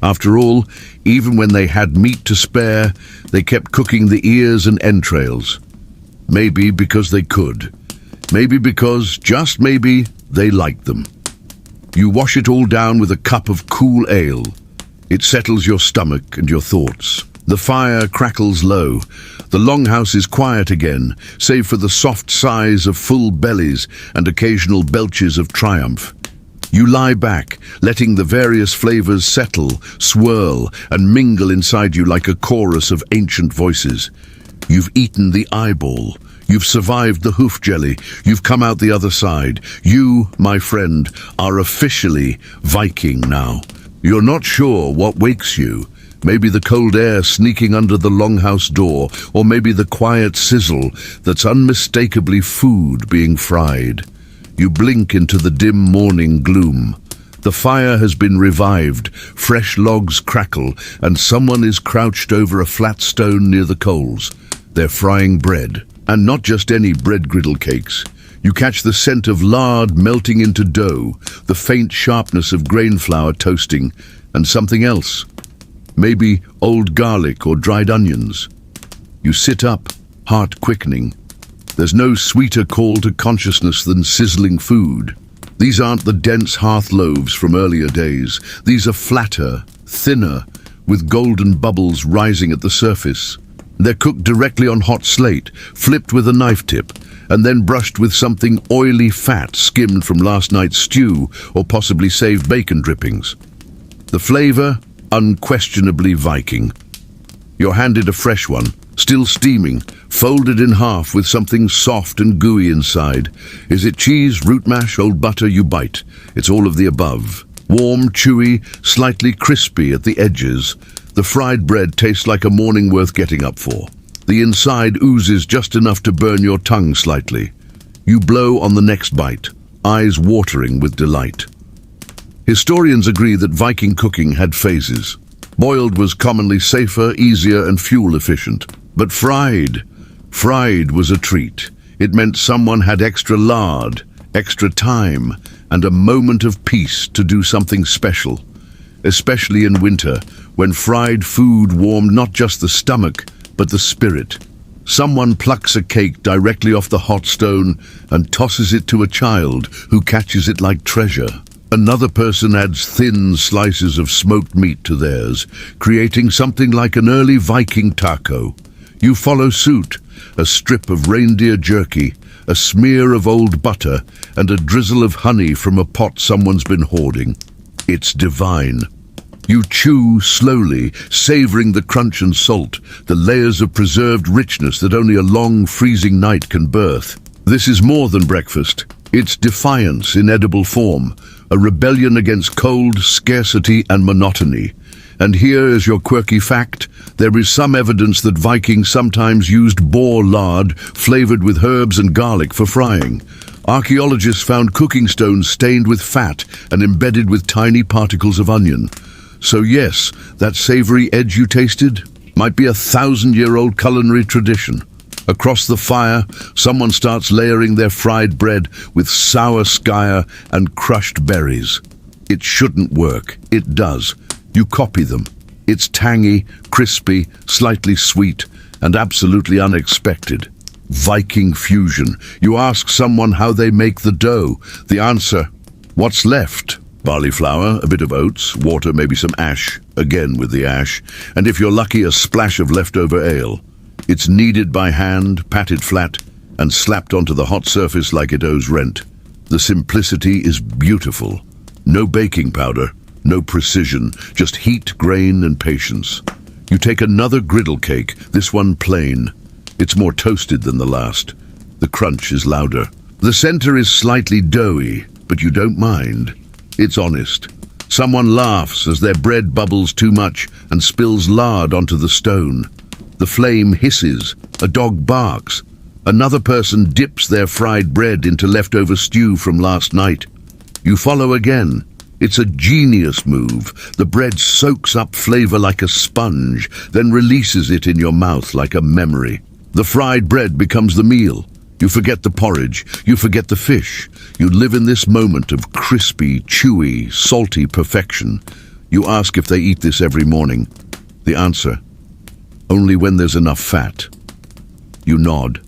After all, even when they had meat to spare, they kept cooking the ears and entrails. Maybe because they could. Maybe because, just maybe, they liked them. You wash it all down with a cup of cool ale. It settles your stomach and your thoughts. The fire crackles low. The longhouse is quiet again, save for the soft sighs of full bellies and occasional belches of triumph. You lie back, letting the various flavors settle, swirl, and mingle inside you like a chorus of ancient voices. You've eaten the eyeball. You've survived the hoof jelly. You've come out the other side. You, my friend, are officially Viking now. You're not sure what wakes you. Maybe the cold air sneaking under the longhouse door, or maybe the quiet sizzle that's unmistakably food being fried. You blink into the dim morning gloom. The fire has been revived, fresh logs crackle, and someone is crouched over a flat stone near the coals. They're frying bread. And not just any bread griddle cakes. You catch the scent of lard melting into dough, the faint sharpness of grain flour toasting, and something else. Maybe old garlic or dried onions. You sit up, heart quickening. There's no sweeter call to consciousness than sizzling food. These aren't the dense hearth loaves from earlier days. These are flatter, thinner, with golden bubbles rising at the surface. They're cooked directly on hot slate, flipped with a knife tip, and then brushed with something oily fat skimmed from last night's stew or possibly saved bacon drippings. The flavor, unquestionably Viking. You're handed a fresh one, still steaming, folded in half with something soft and gooey inside. Is it cheese, root mash, old butter? You bite. It's all of the above. Warm, chewy, slightly crispy at the edges. The fried bread tastes like a morning worth getting up for. The inside oozes just enough to burn your tongue slightly. You blow on the next bite, eyes watering with delight. Historians agree that Viking cooking had phases. Boiled was commonly safer, easier, and fuel-efficient. But fried was a treat. It meant someone had extra lard, extra time, and a moment of peace to do something special. Especially in winter, when fried food warmed not just the stomach, but the spirit. Someone plucks a cake directly off the hot stone and tosses it to a child who catches it like treasure. Another person adds thin slices of smoked meat to theirs, creating something like an early Viking taco. You follow suit, a strip of reindeer jerky, a smear of old butter, and a drizzle of honey from a pot someone's been hoarding. It's divine. You chew slowly, savoring the crunch and salt, the layers of preserved richness that only a long, freezing night can birth. This is more than breakfast. It's defiance in edible form, a rebellion against cold, scarcity, and monotony. And here is your quirky fact. There is some evidence that Vikings sometimes used boar lard flavored with herbs and garlic for frying. Archaeologists found cooking stones stained with fat and embedded with tiny particles of onion. So yes, that savory edge you tasted might be a 1,000-year-old culinary tradition. Across the fire, someone starts layering their fried bread with sour skyr and crushed berries. It shouldn't work. It does. You copy them. It's tangy, crispy, slightly sweet, and absolutely unexpected. Viking fusion. You ask someone how they make the dough. The answer, what's left? Barley flour, a bit of oats, water, maybe some ash, again with the ash, and if you're lucky, a splash of leftover ale. It's kneaded by hand, patted flat, and slapped onto the hot surface like it owes rent. The simplicity is beautiful. No baking powder, no precision, just heat, grain, and patience. You take another griddle cake, this one plain. It's more toasted than the last. The crunch is louder. The center is slightly doughy, but you don't mind. It's honest. Someone laughs as their bread bubbles too much and spills lard onto the stone. The flame hisses, a dog barks. Another person dips their fried bread into leftover stew from last night. You follow again. It's a genius move. The bread soaks up flavor like a sponge, then releases it in your mouth like a memory. The fried bread becomes the meal. You forget the porridge, you forget the fish. You live in this moment of crispy, chewy, salty perfection. You ask if they eat this every morning. The answer, only when there's enough fat. You nod.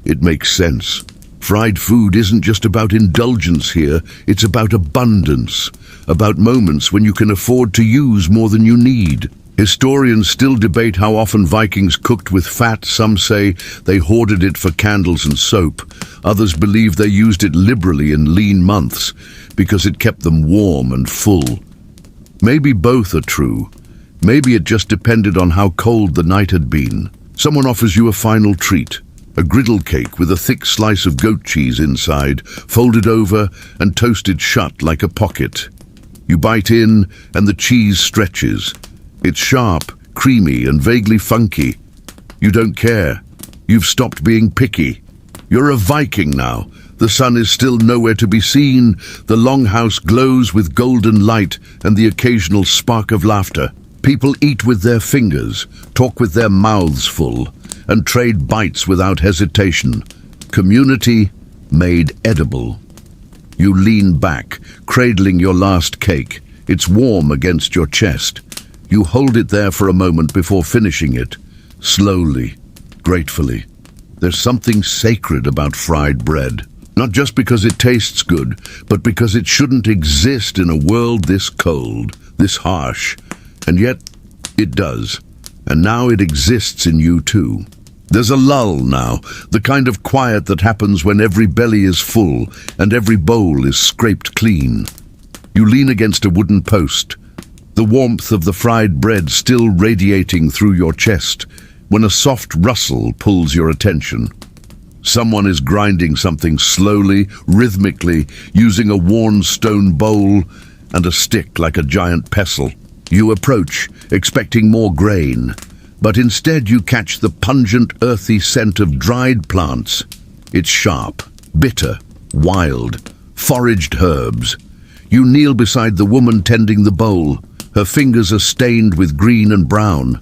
It makes sense. Fried food isn't just about indulgence here, it's about abundance, about moments when you can afford to use more than you need. Historians still debate how often Vikings cooked with fat. Some say they hoarded it for candles and soap. Others believe they used it liberally in lean months because it kept them warm and full. Maybe both are true. Maybe it just depended on how cold the night had been. Someone offers you a final treat, a griddle cake with a thick slice of goat cheese inside, folded over and toasted shut like a pocket. You bite in and the cheese stretches. It's sharp, creamy, and vaguely funky. You don't care. You've stopped being picky. You're a Viking now. The sun is still nowhere to be seen. The longhouse glows with golden light and the occasional spark of laughter. People eat with their fingers, talk with their mouths full, and trade bites without hesitation. Community made edible. You lean back, cradling your last cake. It's warm against your chest. You hold it there for a moment before finishing it, slowly, gratefully. There's something sacred about fried bread, not just because it tastes good, but because it shouldn't exist in a world this cold, this harsh. And yet, it does. And now it exists in you too. There's a lull now, the kind of quiet that happens when every belly is full and every bowl is scraped clean. You lean against a wooden post. the warmth of the fried bread still radiating through your chest, when a soft rustle pulls your attention. Someone is grinding something slowly, rhythmically, using a worn stone bowl and a stick like a giant pestle. You approach, expecting more grain, but instead you catch the pungent, earthy scent of dried plants. It's sharp, bitter, wild, foraged herbs. You kneel beside the woman tending the bowl. Her fingers are stained with green and brown.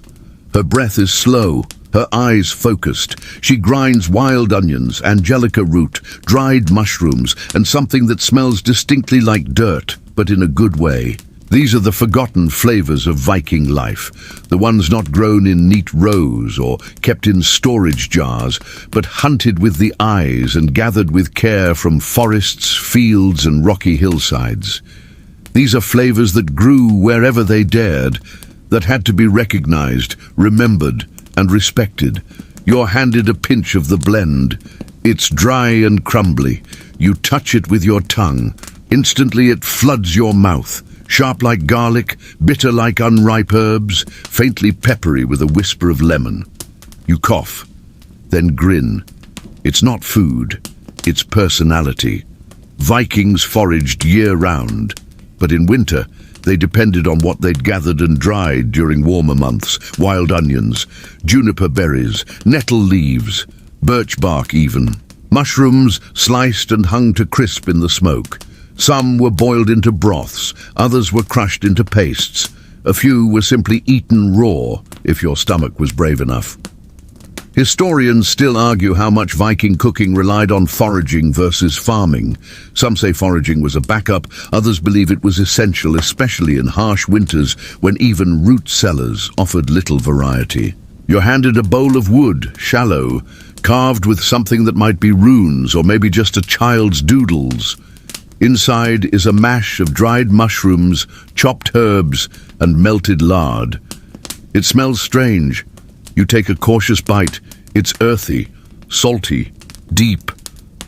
Her breath is slow, her eyes focused. She grinds wild onions, angelica root, dried mushrooms, and something that smells distinctly like dirt, but in a good way. These are the forgotten flavors of Viking life, the ones not grown in neat rows or kept in storage jars, but hunted with the eyes and gathered with care from forests, fields, and rocky hillsides. These are flavors that grew wherever they dared, that had to be recognized, remembered, and respected. You're handed a pinch of the blend. It's dry and crumbly. You touch it with your tongue. Instantly it floods your mouth. Sharp like garlic, bitter like unripe herbs, faintly peppery with a whisper of lemon. You cough, then grin. It's not food, it's personality. Vikings foraged year-round, but in winter they depended on what they'd gathered and dried during warmer months: wild onions, juniper berries, nettle leaves, birch bark even. Mushrooms sliced and hung to crisp in the smoke. Some were boiled into broths, others were crushed into pastes. A few were simply eaten raw, if your stomach was brave enough. Historians still argue how much Viking cooking relied on foraging versus farming. Some say foraging was a backup, others believe it was essential, especially in harsh winters when even root cellars offered little variety. You're handed a bowl of wood, shallow, carved with something that might be runes or maybe just a child's doodles. Inside is a mash of dried mushrooms, chopped herbs, and melted lard. It smells strange. You take a cautious bite. It's earthy, salty, deep.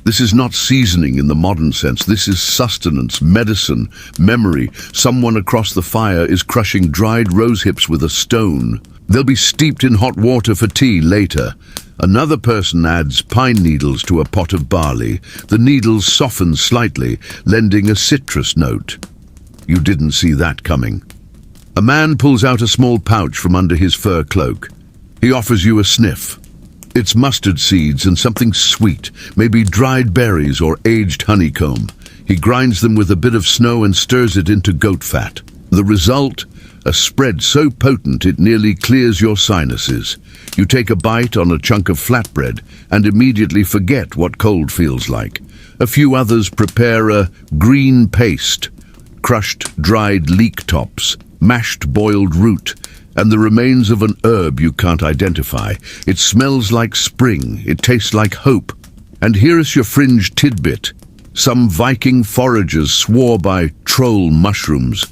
This is not seasoning in the modern sense. This is sustenance, medicine, memory. Someone across the fire is crushing dried rose hips with a stone. They'll be steeped in hot water for tea later. Another person adds pine needles to a pot of barley. The needles soften slightly, lending a citrus note. You didn't see that coming. A man pulls out a small pouch from under his fur cloak. He offers you a sniff. It's mustard seeds and something sweet, maybe dried berries or aged honeycomb. He grinds them with a bit of snow and stirs it into goat fat. The result? A spread so potent it nearly clears your sinuses. You take a bite on a chunk of flatbread and immediately forget what cold feels like. A few others prepare a green paste, crushed dried leek tops, mashed boiled root, and the remains of an herb you can't identify. It smells like spring, it tastes like hope. And here is your fringe tidbit. Some Viking foragers swore by troll mushrooms,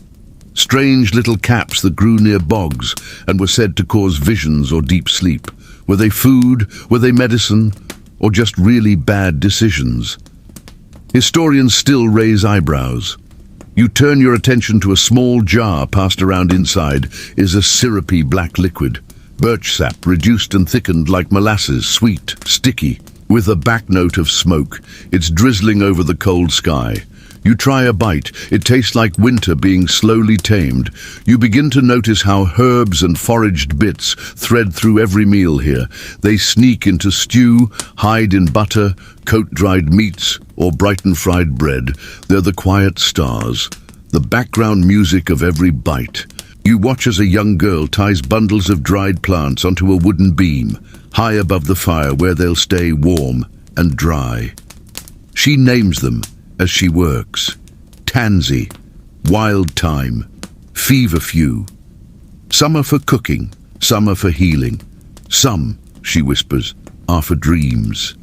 strange little caps that grew near bogs and were said to cause visions or deep sleep. Were they food? Were they medicine? Or just really bad decisions? Historians still raise eyebrows. You turn your attention to a small jar passed around. Inside is a syrupy black liquid. Birch sap reduced and thickened like molasses, sweet, sticky, with a back note of smoke. It's drizzling over the cold sky. You try a bite. It tastes like winter being slowly tamed. You begin to notice how herbs and foraged bits thread through every meal here. They sneak into stew, hide in butter, coat dried meats, or brighten fried bread. They're the quiet stars, the background music of every bite. You watch as a young girl ties bundles of dried plants onto a wooden beam, high above the fire where they'll stay warm and dry. She names them as she works: tansy, wild thyme, feverfew. Some are for cooking, some are for healing. Some, she whispers, are for dreams.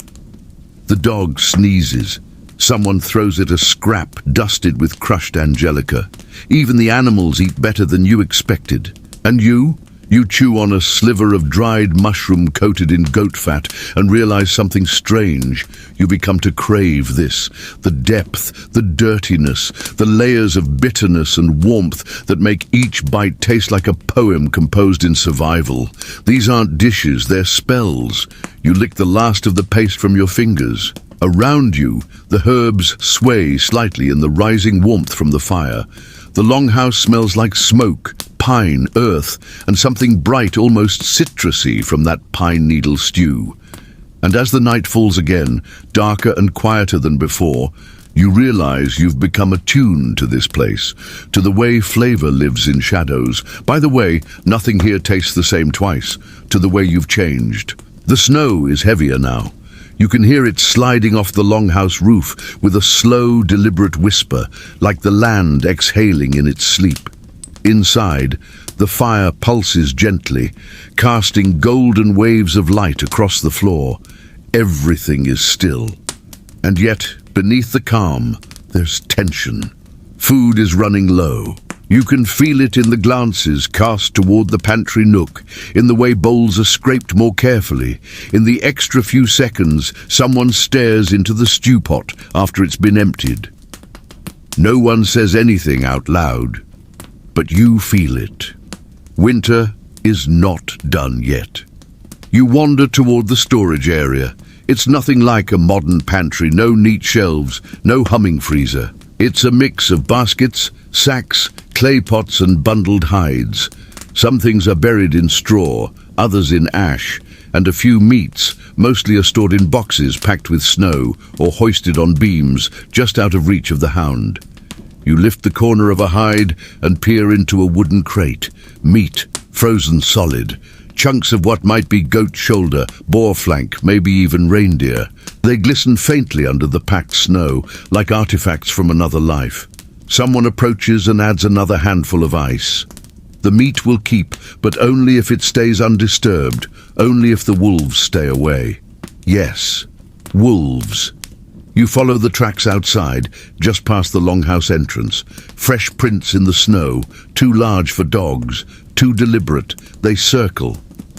The dog sneezes. Someone throws it a scrap dusted with crushed angelica. Even the animals eat better than you expected. And you You chew on a sliver of dried mushroom coated in goat fat and realize something strange. You become to crave this. The depth, the dirtiness, the layers of bitterness and warmth that make each bite taste like a poem composed in survival. These aren't dishes, they're spells. You lick the last of the paste from your fingers. Around you, the herbs sway slightly in the rising warmth from the fire. The longhouse smells like smoke, pine, earth, and something bright, almost citrusy from that pine needle stew. And as the night falls again, darker and quieter than before, you realize you've become attuned to this place, to the way flavor lives in shadows. By the way, nothing here tastes the same twice, to the way you've changed. The snow is heavier now. You can hear it sliding off the longhouse roof with a slow, deliberate whisper, like the land exhaling in its sleep. Inside, the fire pulses gently, casting golden waves of light across the floor. Everything is still. And yet, beneath the calm, there's tension. Food is running low. You can feel it in the glances cast toward the pantry nook, in the way bowls are scraped more carefully, in the extra few seconds someone stares into the stew pot after it's been emptied. No one says anything out loud, but you feel it. Winter is not done yet. You wander toward the storage area. It's nothing like a modern pantry, no neat shelves, no humming freezer. It's a mix of baskets, sacks, clay pots and bundled hides. Some things are buried in straw, others in ash, and a few meats, mostly are stored in boxes packed with snow or hoisted on beams just out of reach of the hound. You lift the corner of a hide and peer into a wooden crate. Meat, frozen solid. Chunks of what might be goat shoulder, boar flank, maybe even reindeer. They glisten faintly under the packed snow, like artifacts from another life. Someone approaches and adds another handful of ice. The meat will keep, but only if it stays undisturbed, only if the wolves stay away. Yes, wolves. You follow the tracks outside, just past the longhouse entrance. Fresh prints in the snow, too large for dogs, too deliberate. They circle,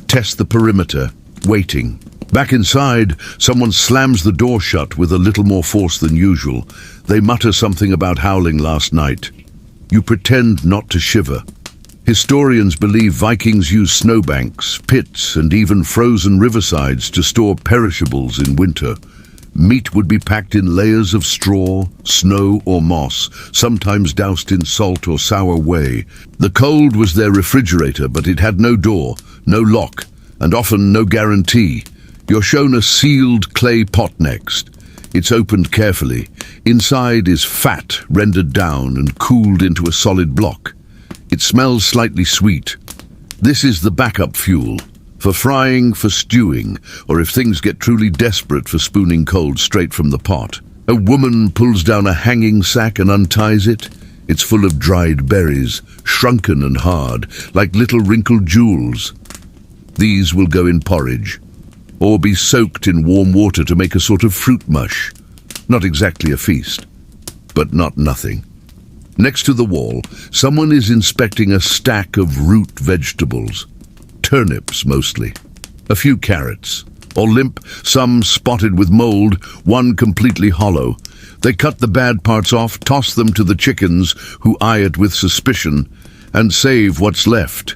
test the perimeter, waiting. Back inside, someone slams the door shut with a little more force than usual. They mutter something about howling last night. You pretend not to shiver. Historians believe Vikings used snowbanks, pits, and even frozen riversides to store perishables in winter. Meat would be packed in layers of straw, snow, or moss, sometimes doused in salt or sour whey. The cold was their refrigerator, but it had no door, no lock, and often no guarantee. You're shown a sealed clay pot next. It's opened carefully. Inside is fat rendered down and cooled into a solid block. It smells slightly sweet. This is the backup fuel. For frying, for stewing, or if things get truly desperate, for spooning cold straight from the pot. A woman pulls down a hanging sack and unties it. It's full of dried berries, shrunken and hard, like little wrinkled jewels. These will go in porridge, or be soaked in warm water to make a sort of fruit mush. Not exactly a feast, but not nothing. Next to the wall, someone is inspecting a stack of root vegetables. Turnips mostly. A few carrots, or limp, some spotted with mold, one completely hollow. They cut the bad parts off, toss them to the chickens, who eye it with suspicion, and save what's left.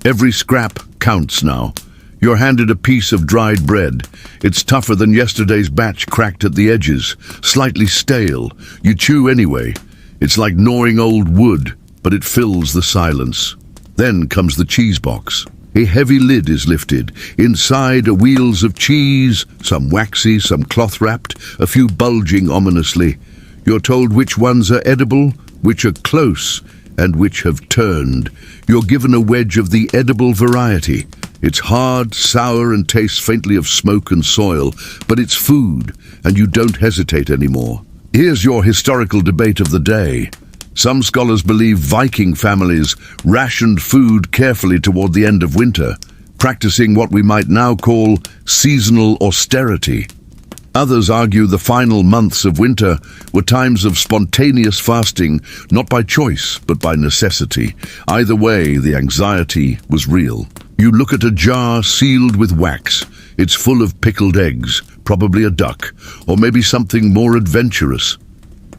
Every scrap counts now. You're handed a piece of dried bread. It's tougher than yesterday's batch, cracked at the edges, slightly stale. You chew anyway. It's like gnawing old wood, but it fills the silence. Then comes the cheese box. A heavy lid is lifted. Inside are wheels of cheese, some waxy, some cloth-wrapped, a few bulging ominously. You're told which ones are edible, which are close, and which have turned. You're given a wedge of the edible variety. It's hard, sour, and tastes faintly of smoke and soil, but it's food, and you don't hesitate anymore. Here's your historical debate of the day. Some scholars believe Viking families rationed food carefully toward the end of winter, practicing what we might now call seasonal austerity. Others argue the final months of winter were times of spontaneous fasting, not by choice, but by necessity. Either way, the anxiety was real. You look at a jar sealed with wax. It's full of pickled eggs, probably a duck, or maybe something more adventurous.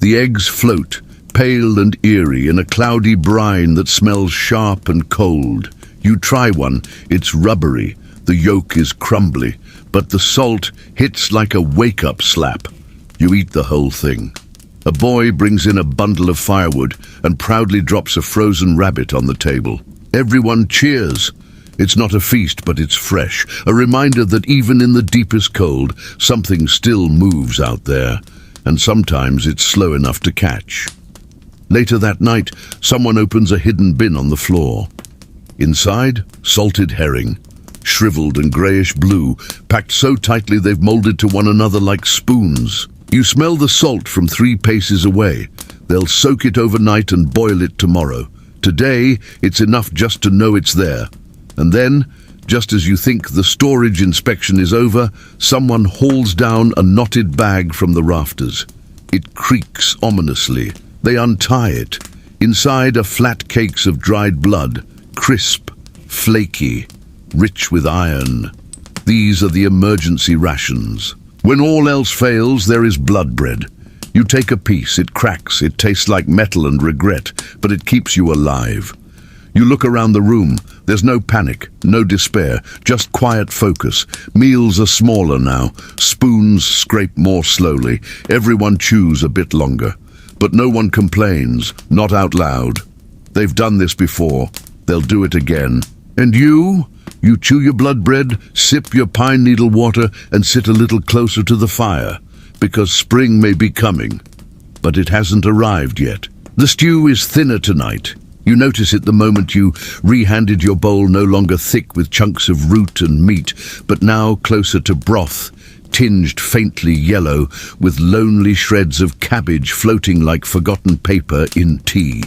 The eggs float, pale and eerie, in a cloudy brine that smells sharp and cold. You try one. It's rubbery. The yolk is crumbly, but the salt hits like a wake-up slap. You eat the whole thing. A boy brings in a bundle of firewood and proudly drops a frozen rabbit on the table. Everyone cheers. It's not a feast, but it's fresh, a reminder that even in the deepest cold, something still moves out there, and sometimes it's slow enough to catch. Later that night, someone opens a hidden bin on the floor. Inside, salted herring, shriveled and greyish-blue, packed so tightly they've molded to one another like spoons. You smell the salt from 3 paces away. They'll soak it overnight and boil it tomorrow. Today, it's enough just to know it's there. And then, just as you think the storage inspection is over, someone hauls down a knotted bag from the rafters. It creaks ominously. They untie it. Inside are flat cakes of dried blood, crisp, flaky, rich with iron. These are the emergency rations. When all else fails, there is blood bread. You take a piece, it cracks, it tastes like metal and regret, but it keeps you alive. You look around the room. There's no panic, no despair, just quiet focus. Meals are smaller now. Spoons scrape more slowly. Everyone chews a bit longer. But no one complains, not out loud. They've done this before. They'll do it again. And you? You chew your blood bread, sip your pine needle water, and sit a little closer to the fire, because spring may be coming. But it hasn't arrived yet. The stew is thinner tonight. You notice it the moment you rehanded your bowl, no longer thick with chunks of root and meat, but now closer to broth, tinged faintly yellow, with lonely shreds of cabbage floating like forgotten paper in tea.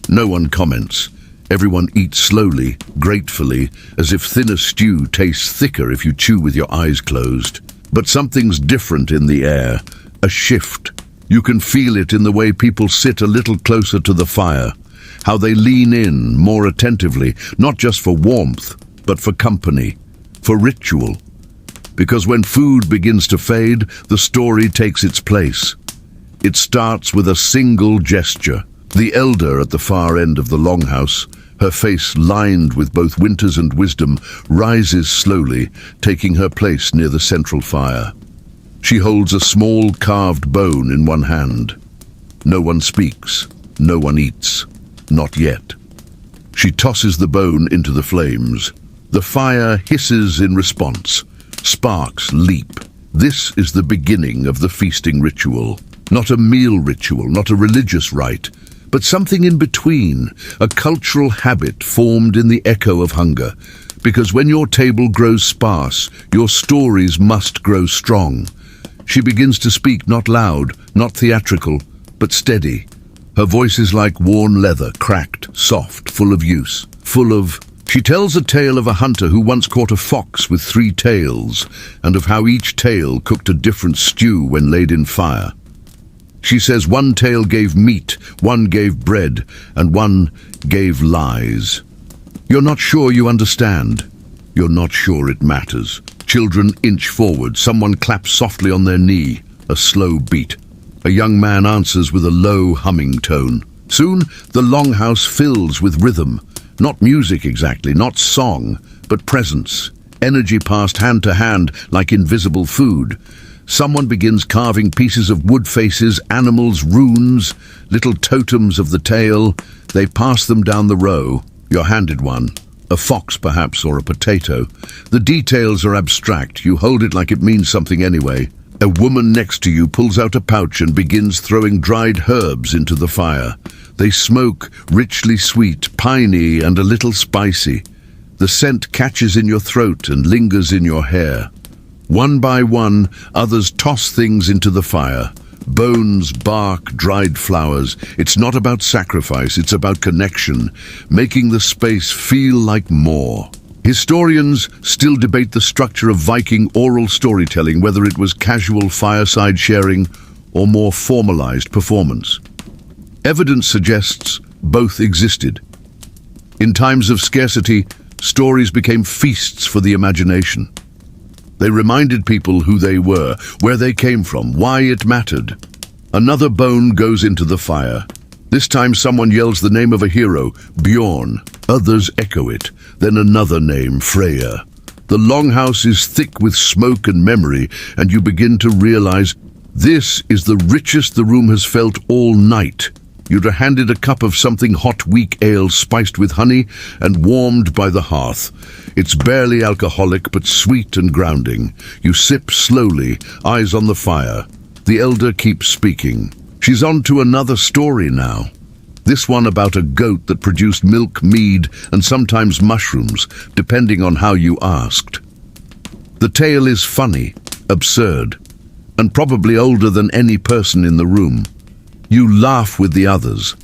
No one comments. Everyone eats slowly, gratefully, as if thinner stew tastes thicker if you chew with your eyes closed. But something's different in the air, a shift. You can feel it in the way people sit a little closer to the fire, how they lean in more attentively, not just for warmth, but for company, for ritual. Because when food begins to fade, the story takes its place. It starts with a single gesture. The elder at the far end of the longhouse, her face lined with both winters and wisdom, rises slowly, taking her place near the central fire. She holds a small carved bone in one hand. No one speaks, no one eats. Not yet. She tosses the bone into the flames. The fire hisses in response. Sparks leap. This is the beginning of the feasting ritual. Not a meal ritual, not a religious rite, but something in between, a cultural habit formed in the echo of hunger. Because when your table grows sparse, your stories must grow strong. She begins to speak, not loud, not theatrical, but steady. Her voice is like worn leather, cracked, soft, full of use, full of... She tells a tale of a hunter who once caught a fox with 3 tails, and of how each tail cooked a different stew when laid in fire. She says one tail gave meat, one gave bread, and one gave lies. You're not sure you understand. You're not sure it matters. Children inch forward. Someone claps softly on their knee. A slow beat. A young man answers with a low humming tone. Soon, the longhouse fills with rhythm. Not music exactly, not song, but presence. Energy passed hand to hand like invisible food. Someone begins carving pieces of wood faces, animals, runes, little totems of the tail. They pass them down the row. You're handed one. A fox, perhaps, or a potato. The details are abstract. You hold it like it means something anyway. A woman next to you pulls out a pouch and begins throwing dried herbs into the fire. They smoke, richly sweet, piney, and a little spicy. The scent catches in your throat and lingers in your hair. One by one, others toss things into the fire. Bones, bark, dried flowers. It's not about sacrifice, it's about connection, making the space feel like more. Historians still debate the structure of Viking oral storytelling, whether it was casual fireside sharing or more formalized performance. Evidence suggests both existed. In times of scarcity, stories became feasts for the imagination. They reminded people who they were, where they came from, why it mattered. Another bone goes into the fire. This time someone yells the name of a hero, Bjorn. Others echo it, then another name, Freyr. The longhouse is thick with smoke and memory, and you begin to realize this is the richest the room has felt all night. You're handed a cup of something hot, weak ale spiced with honey and warmed by the hearth. It's barely alcoholic, but sweet and grounding. You sip slowly, eyes on the fire. The elder keeps speaking. She's on to another story now. This one about a goat that produced milk, mead, and sometimes mushrooms, depending on how you asked. The tale is funny, absurd, and probably older than any person in the room. You laugh with the others,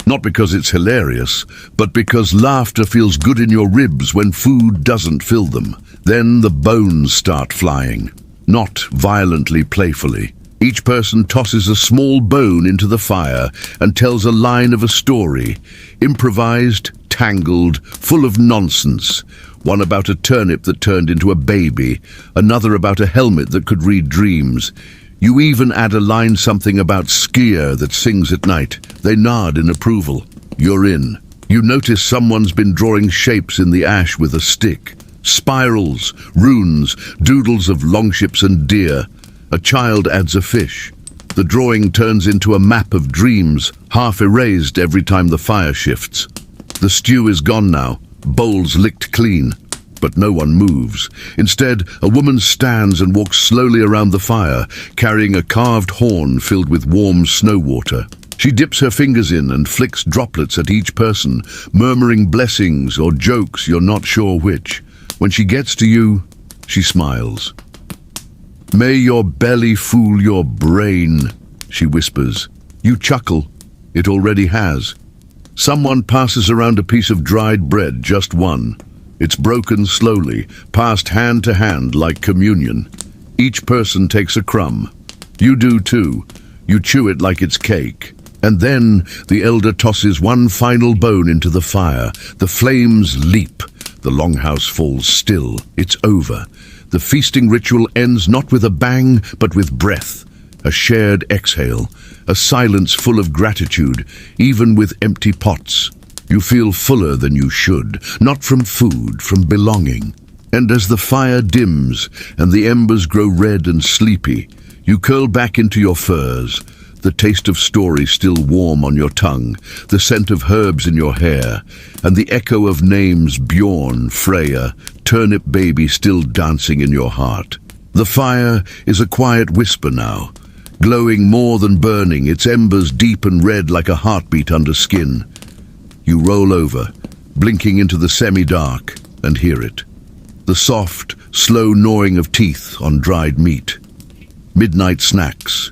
not because it's hilarious, but because laughter feels good in your ribs when food doesn't fill them. Then the bones start flying, not violently, playfully. Each person tosses a small bone into the fire and tells a line of a story, improvised, tangled, full of nonsense. One about a turnip that turned into a baby, another about a helmet that could read dreams. You even add a line something about skier that sings at night. They nod in approval. You're in. You notice someone's been drawing shapes in the ash with a stick. Spirals, runes, doodles of longships and deer. A child adds a fish. The drawing turns into a map of dreams, half erased every time the fire shifts. The stew is gone now, bowls licked clean. But no one moves. Instead, a woman stands and walks slowly around the fire, carrying a carved horn filled with warm snow water. She dips her fingers in and flicks droplets at each person, murmuring blessings or jokes, you're not sure which. When she gets to you, she smiles. "May your belly fool your brain," she whispers. You chuckle. It already has. Someone passes around a piece of dried bread, just one. It's broken slowly, passed hand to hand like communion. Each person takes a crumb. You do too. You chew it like it's cake. And then the elder tosses one final bone into the fire. The flames leap. The longhouse falls still. It's over. The feasting ritual ends not with a bang, but with breath. A shared exhale. A silence full of gratitude, even with empty pots. You feel fuller than you should, not from food, from belonging. And as the fire dims and the embers grow red and sleepy, you curl back into your furs, the taste of story still warm on your tongue, the scent of herbs in your hair, and the echo of names Bjorn, Freyr, turnip baby still dancing in your heart. The fire is a quiet whisper now, glowing more than burning, its embers deep and red like a heartbeat under skin. You roll over, blinking into the semi-dark, and hear it. The soft, slow gnawing of teeth on dried meat. Midnight snacks.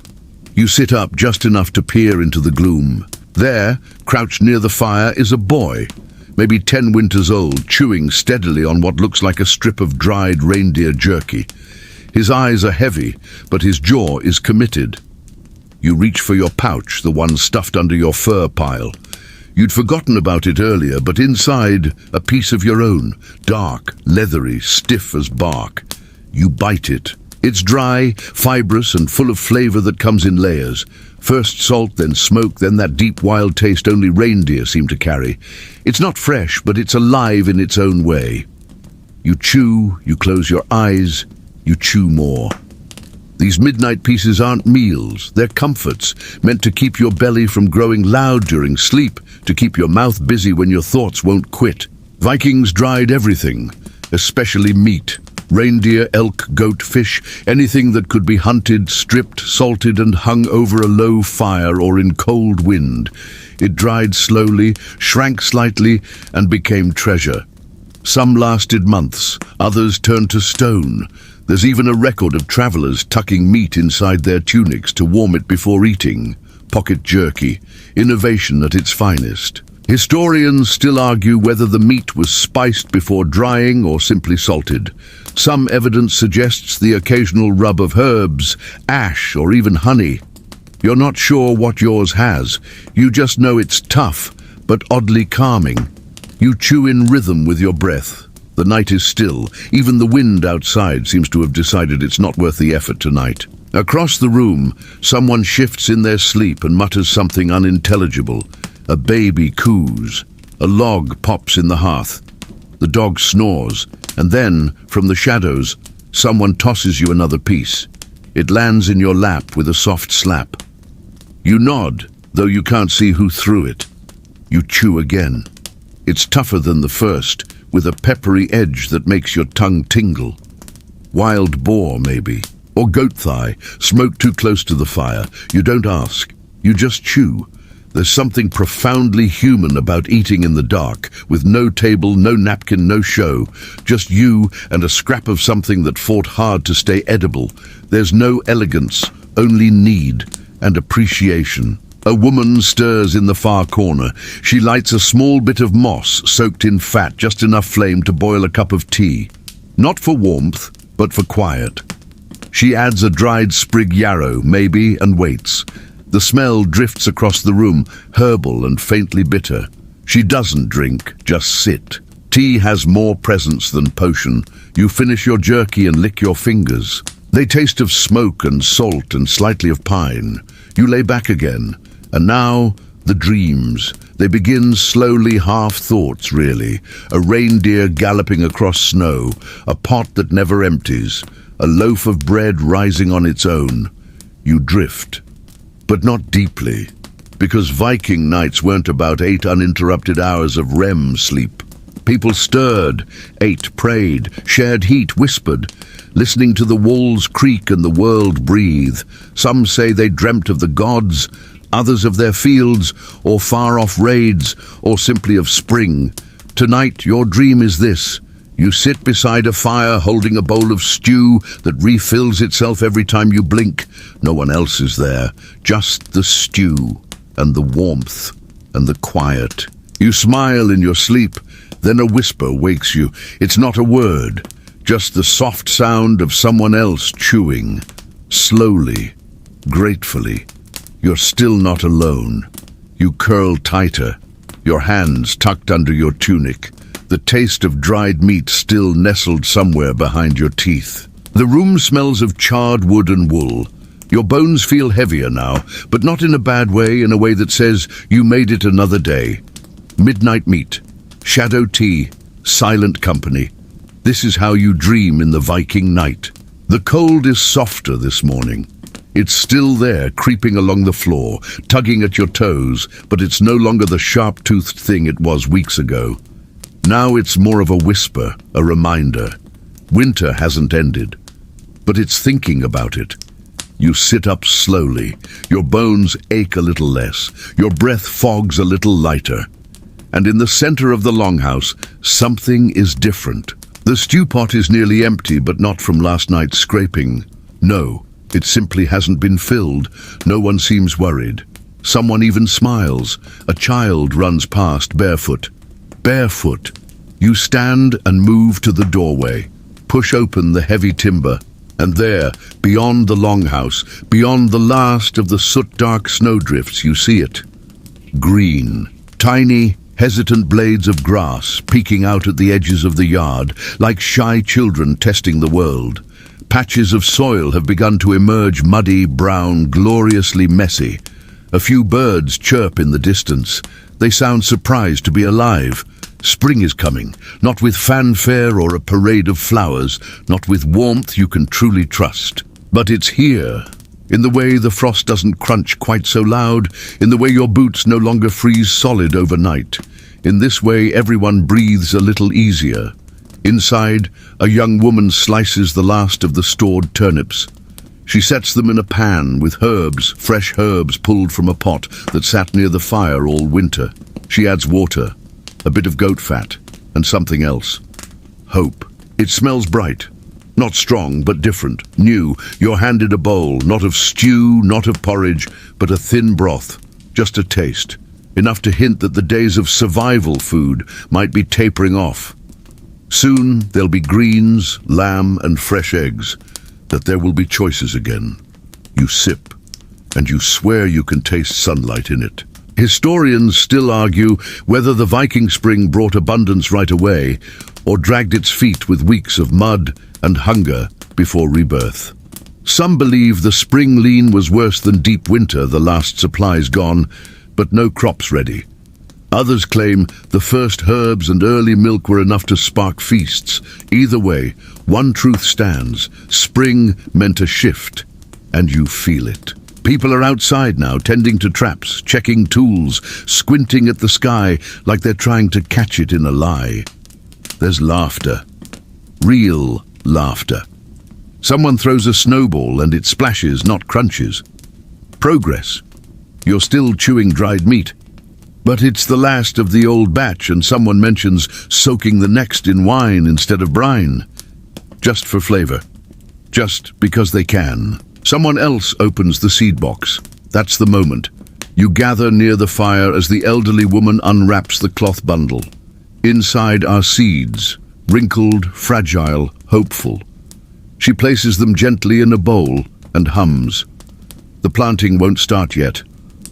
You sit up just enough to peer into the gloom. There, crouched near the fire, is a boy, maybe 10 winters old, chewing steadily on what looks like a strip of dried reindeer jerky. His eyes are heavy, but his jaw is committed. You reach for your pouch, the one stuffed under your fur pile. You'd forgotten about it earlier, but inside, a piece of your own, dark, leathery, stiff as bark. You bite it. It's dry, fibrous, and full of flavor that comes in layers. First salt, then smoke, then that deep wild taste only reindeer seem to carry. It's not fresh, but it's alive in its own way. You chew, you close your eyes, you chew more. These midnight pieces aren't meals, they're comforts, meant to keep your belly from growing loud during sleep, to keep your mouth busy when your thoughts won't quit. Vikings dried everything, especially meat. Reindeer, elk, goat, fish, anything that could be hunted, stripped, salted, and hung over a low fire or in cold wind. It dried slowly, shrank slightly, and became treasure. Some lasted months, others turned to stone. There's even a record of travelers tucking meat inside their tunics to warm it before eating. Pocket jerky, innovation at its finest. Historians still argue whether the meat was spiced before drying or simply salted. Some evidence suggests the occasional rub of herbs, ash, or even honey. You're not sure what yours has. You just know it's tough, but oddly calming. You chew in rhythm with your breath. The night is still. Even the wind outside seems to have decided it's not worth the effort tonight. Across the room, someone shifts in their sleep and mutters something unintelligible. A baby coos. A log pops in the hearth. The dog snores, and then, from the shadows, someone tosses you another piece. It lands in your lap with a soft slap. You nod, though you can't see who threw it. You chew again. It's tougher than the first, with a peppery edge that makes your tongue tingle. Wild boar, maybe. Or goat thigh, smoked too close to the fire. You don't ask. You just chew. There's something profoundly human about eating in the dark, with no table, no napkin, no show. Just you and a scrap of something that fought hard to stay edible. There's no elegance, only need and appreciation. A woman stirs in the far corner. She lights a small bit of moss soaked in fat, just enough flame to boil a cup of tea. Not for warmth, but for quiet. She adds a dried sprig yarrow, maybe, and waits. The smell drifts across the room, herbal and faintly bitter. She doesn't drink, just sit. Tea has more presence than potion. You finish your jerky and lick your fingers. They taste of smoke and salt and slightly of pine. You lay back again. And now, the dreams. They begin slowly, half-thoughts, really. A reindeer galloping across snow, a pot that never empties, a loaf of bread rising on its own. You drift. But not deeply, because Viking nights weren't about 8 uninterrupted hours of REM sleep. People stirred, ate, prayed, shared heat, whispered, listening to the walls creak and the world breathe. Some say they dreamt of the gods, others of their fields, or far-off raids, or simply of spring. Tonight, your dream is this. You sit beside a fire holding a bowl of stew that refills itself every time you blink. No one else is there, just the stew and the warmth and the quiet. You smile in your sleep, then a whisper wakes you. It's not a word, just the soft sound of someone else chewing. Slowly, gratefully. You're still not alone. You curl tighter, your hands tucked under your tunic. The taste of dried meat still nestled somewhere behind your teeth. The room smells of charred wood and wool. Your bones feel heavier now, but not in a bad way, in a way that says you made it another day. Midnight meat, shadow tea, silent company. This is how you dream in the Viking night. The cold is softer this morning. It's still there, creeping along the floor, tugging at your toes, but it's no longer the sharp-toothed thing it was weeks ago. Now it's more of a whisper, a reminder. Winter hasn't ended, but it's thinking about it. You sit up slowly. Your bones ache a little less. Your breath fogs a little lighter. And in the center of the longhouse, something is different. The stew pot is nearly empty, but not from last night's scraping. No, it simply hasn't been filled. No one seems worried. Someone even smiles. A child runs past barefoot. Barefoot. You stand and move to the doorway, push open the heavy timber, and there, beyond the longhouse, beyond the last of the soot-dark snowdrifts, you see it. Green. Tiny, hesitant blades of grass peeking out at the edges of the yard, like shy children testing the world. Patches of soil have begun to emerge, muddy, brown, gloriously messy. A few birds chirp in the distance. They sound surprised to be alive. Spring is coming, not with fanfare or a parade of flowers, not with warmth you can truly trust. But it's here, in the way the frost doesn't crunch quite so loud, in the way your boots no longer freeze solid overnight. In this way, everyone breathes a little easier. Inside, a young woman slices the last of the stored turnips. She sets them in a pan with herbs, fresh herbs pulled from a pot that sat near the fire all winter. She adds water, a bit of goat fat, and something else. Hope. It smells bright. Not strong, but different, new. You're handed a bowl, not of stew, not of porridge, but a thin broth. Just a taste. enough to hint that the days of survival food might be tapering off. Soon there'll be greens, lamb and fresh eggs, that there will be choices again. You sip, and you swear you can taste sunlight in it. Historians still argue whether the Viking spring brought abundance right away or dragged its feet with weeks of mud and hunger before rebirth. Some believe the spring lean was worse than deep winter, the last supplies gone, but no crops ready. Others claim the first herbs and early milk were enough to spark feasts. Either way, one truth stands: spring meant a shift, and you feel it. People are outside now, tending to traps, checking tools, squinting at the sky like they're trying to catch it in a lie. There's laughter. Real laughter. Someone throws a snowball and it splashes, not crunches. Progress. You're still chewing dried meat, but it's the last of the old batch, and someone mentions soaking the next in wine instead of brine. Just for flavor. Just because they can. Someone else opens the seed box. That's the moment. You gather near the fire as the elderly woman unwraps the cloth bundle. Inside are seeds, wrinkled, fragile, hopeful. She places them gently in a bowl and hums. The planting won't start yet.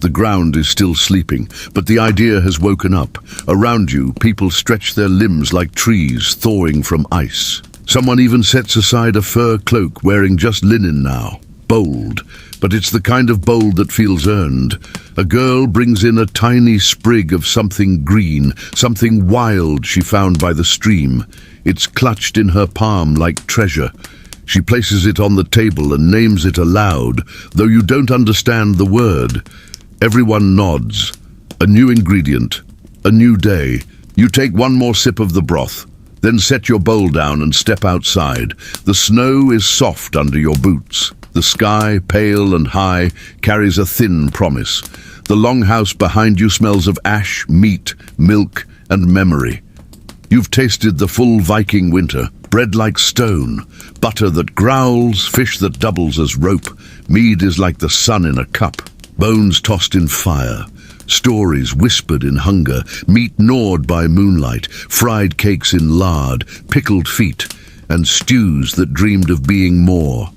The ground is still sleeping, but the idea has woken up. Around you, people stretch their limbs like trees thawing from ice. Someone even sets aside a fur cloak, wearing just linen now. Bold, but it's the kind of bold that feels earned. A girl brings in a tiny sprig of something green, something wild she found by the stream. It's clutched in her palm like treasure. She places it on the table and names it aloud, though you don't understand the word. Everyone nods. A new ingredient, a new day. You take one more sip of the broth, then set your bowl down and step outside. The snow is soft under your boots. The sky, pale and high, carries a thin promise. The longhouse behind you smells of ash, meat, milk and memory. You've tasted the full Viking winter, bread like stone, butter that growls, fish that doubles as rope. Mead is like the sun in a cup. Bones tossed in fire, stories whispered in hunger, meat gnawed by moonlight, fried cakes in lard, pickled feet, and stews that dreamed of being more.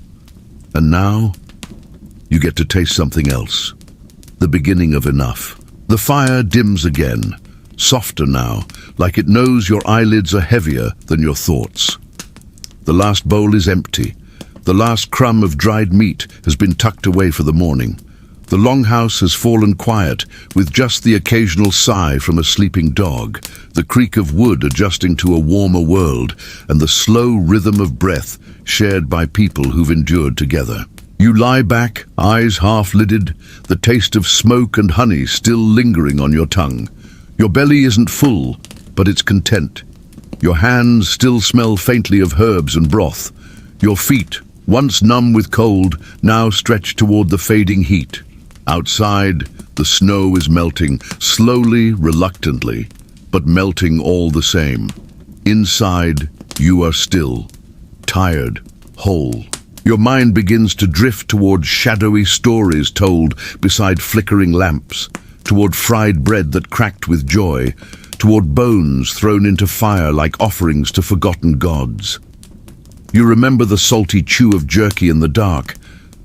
And now, you get to taste something else, the beginning of enough. The fire dims again, softer now, like it knows your eyelids are heavier than your thoughts. The last bowl is empty. The last crumb of dried meat has been tucked away for the morning. The longhouse has fallen quiet, with just the occasional sigh from a sleeping dog, the creak of wood adjusting to a warmer world, and the slow rhythm of breath shared by people who've endured together. You lie back, eyes half-lidded, the taste of smoke and honey still lingering on your tongue. Your belly isn't full, but it's content. Your hands still smell faintly of herbs and broth. Your feet, once numb with cold, now stretch toward the fading heat. Outside, the snow is melting, slowly, reluctantly, but melting all the same. Inside, you are still, tired, whole. Your mind begins to drift toward shadowy stories told beside flickering lamps, toward fried bread that cracked with joy, toward bones thrown into fire like offerings to forgotten gods. You remember the salty chew of jerky in the dark,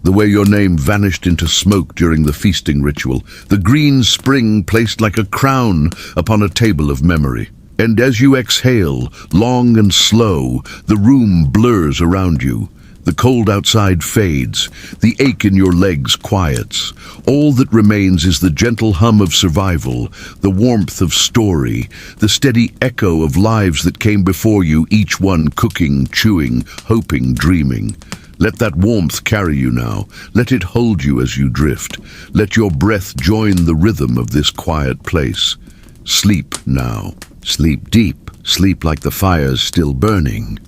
the way your name vanished into smoke during the feasting ritual, the green spring placed like a crown upon a table of memory. And as you exhale, long and slow, the room blurs around you. The cold outside fades, the ache in your legs quiets. All that remains is the gentle hum of survival, the warmth of story, the steady echo of lives that came before you, each one cooking, chewing, hoping, dreaming. Let that warmth carry you now. Let it hold you as you drift. Let your breath join the rhythm of this quiet place. Sleep now. Sleep deep. Sleep like the fire's still burning.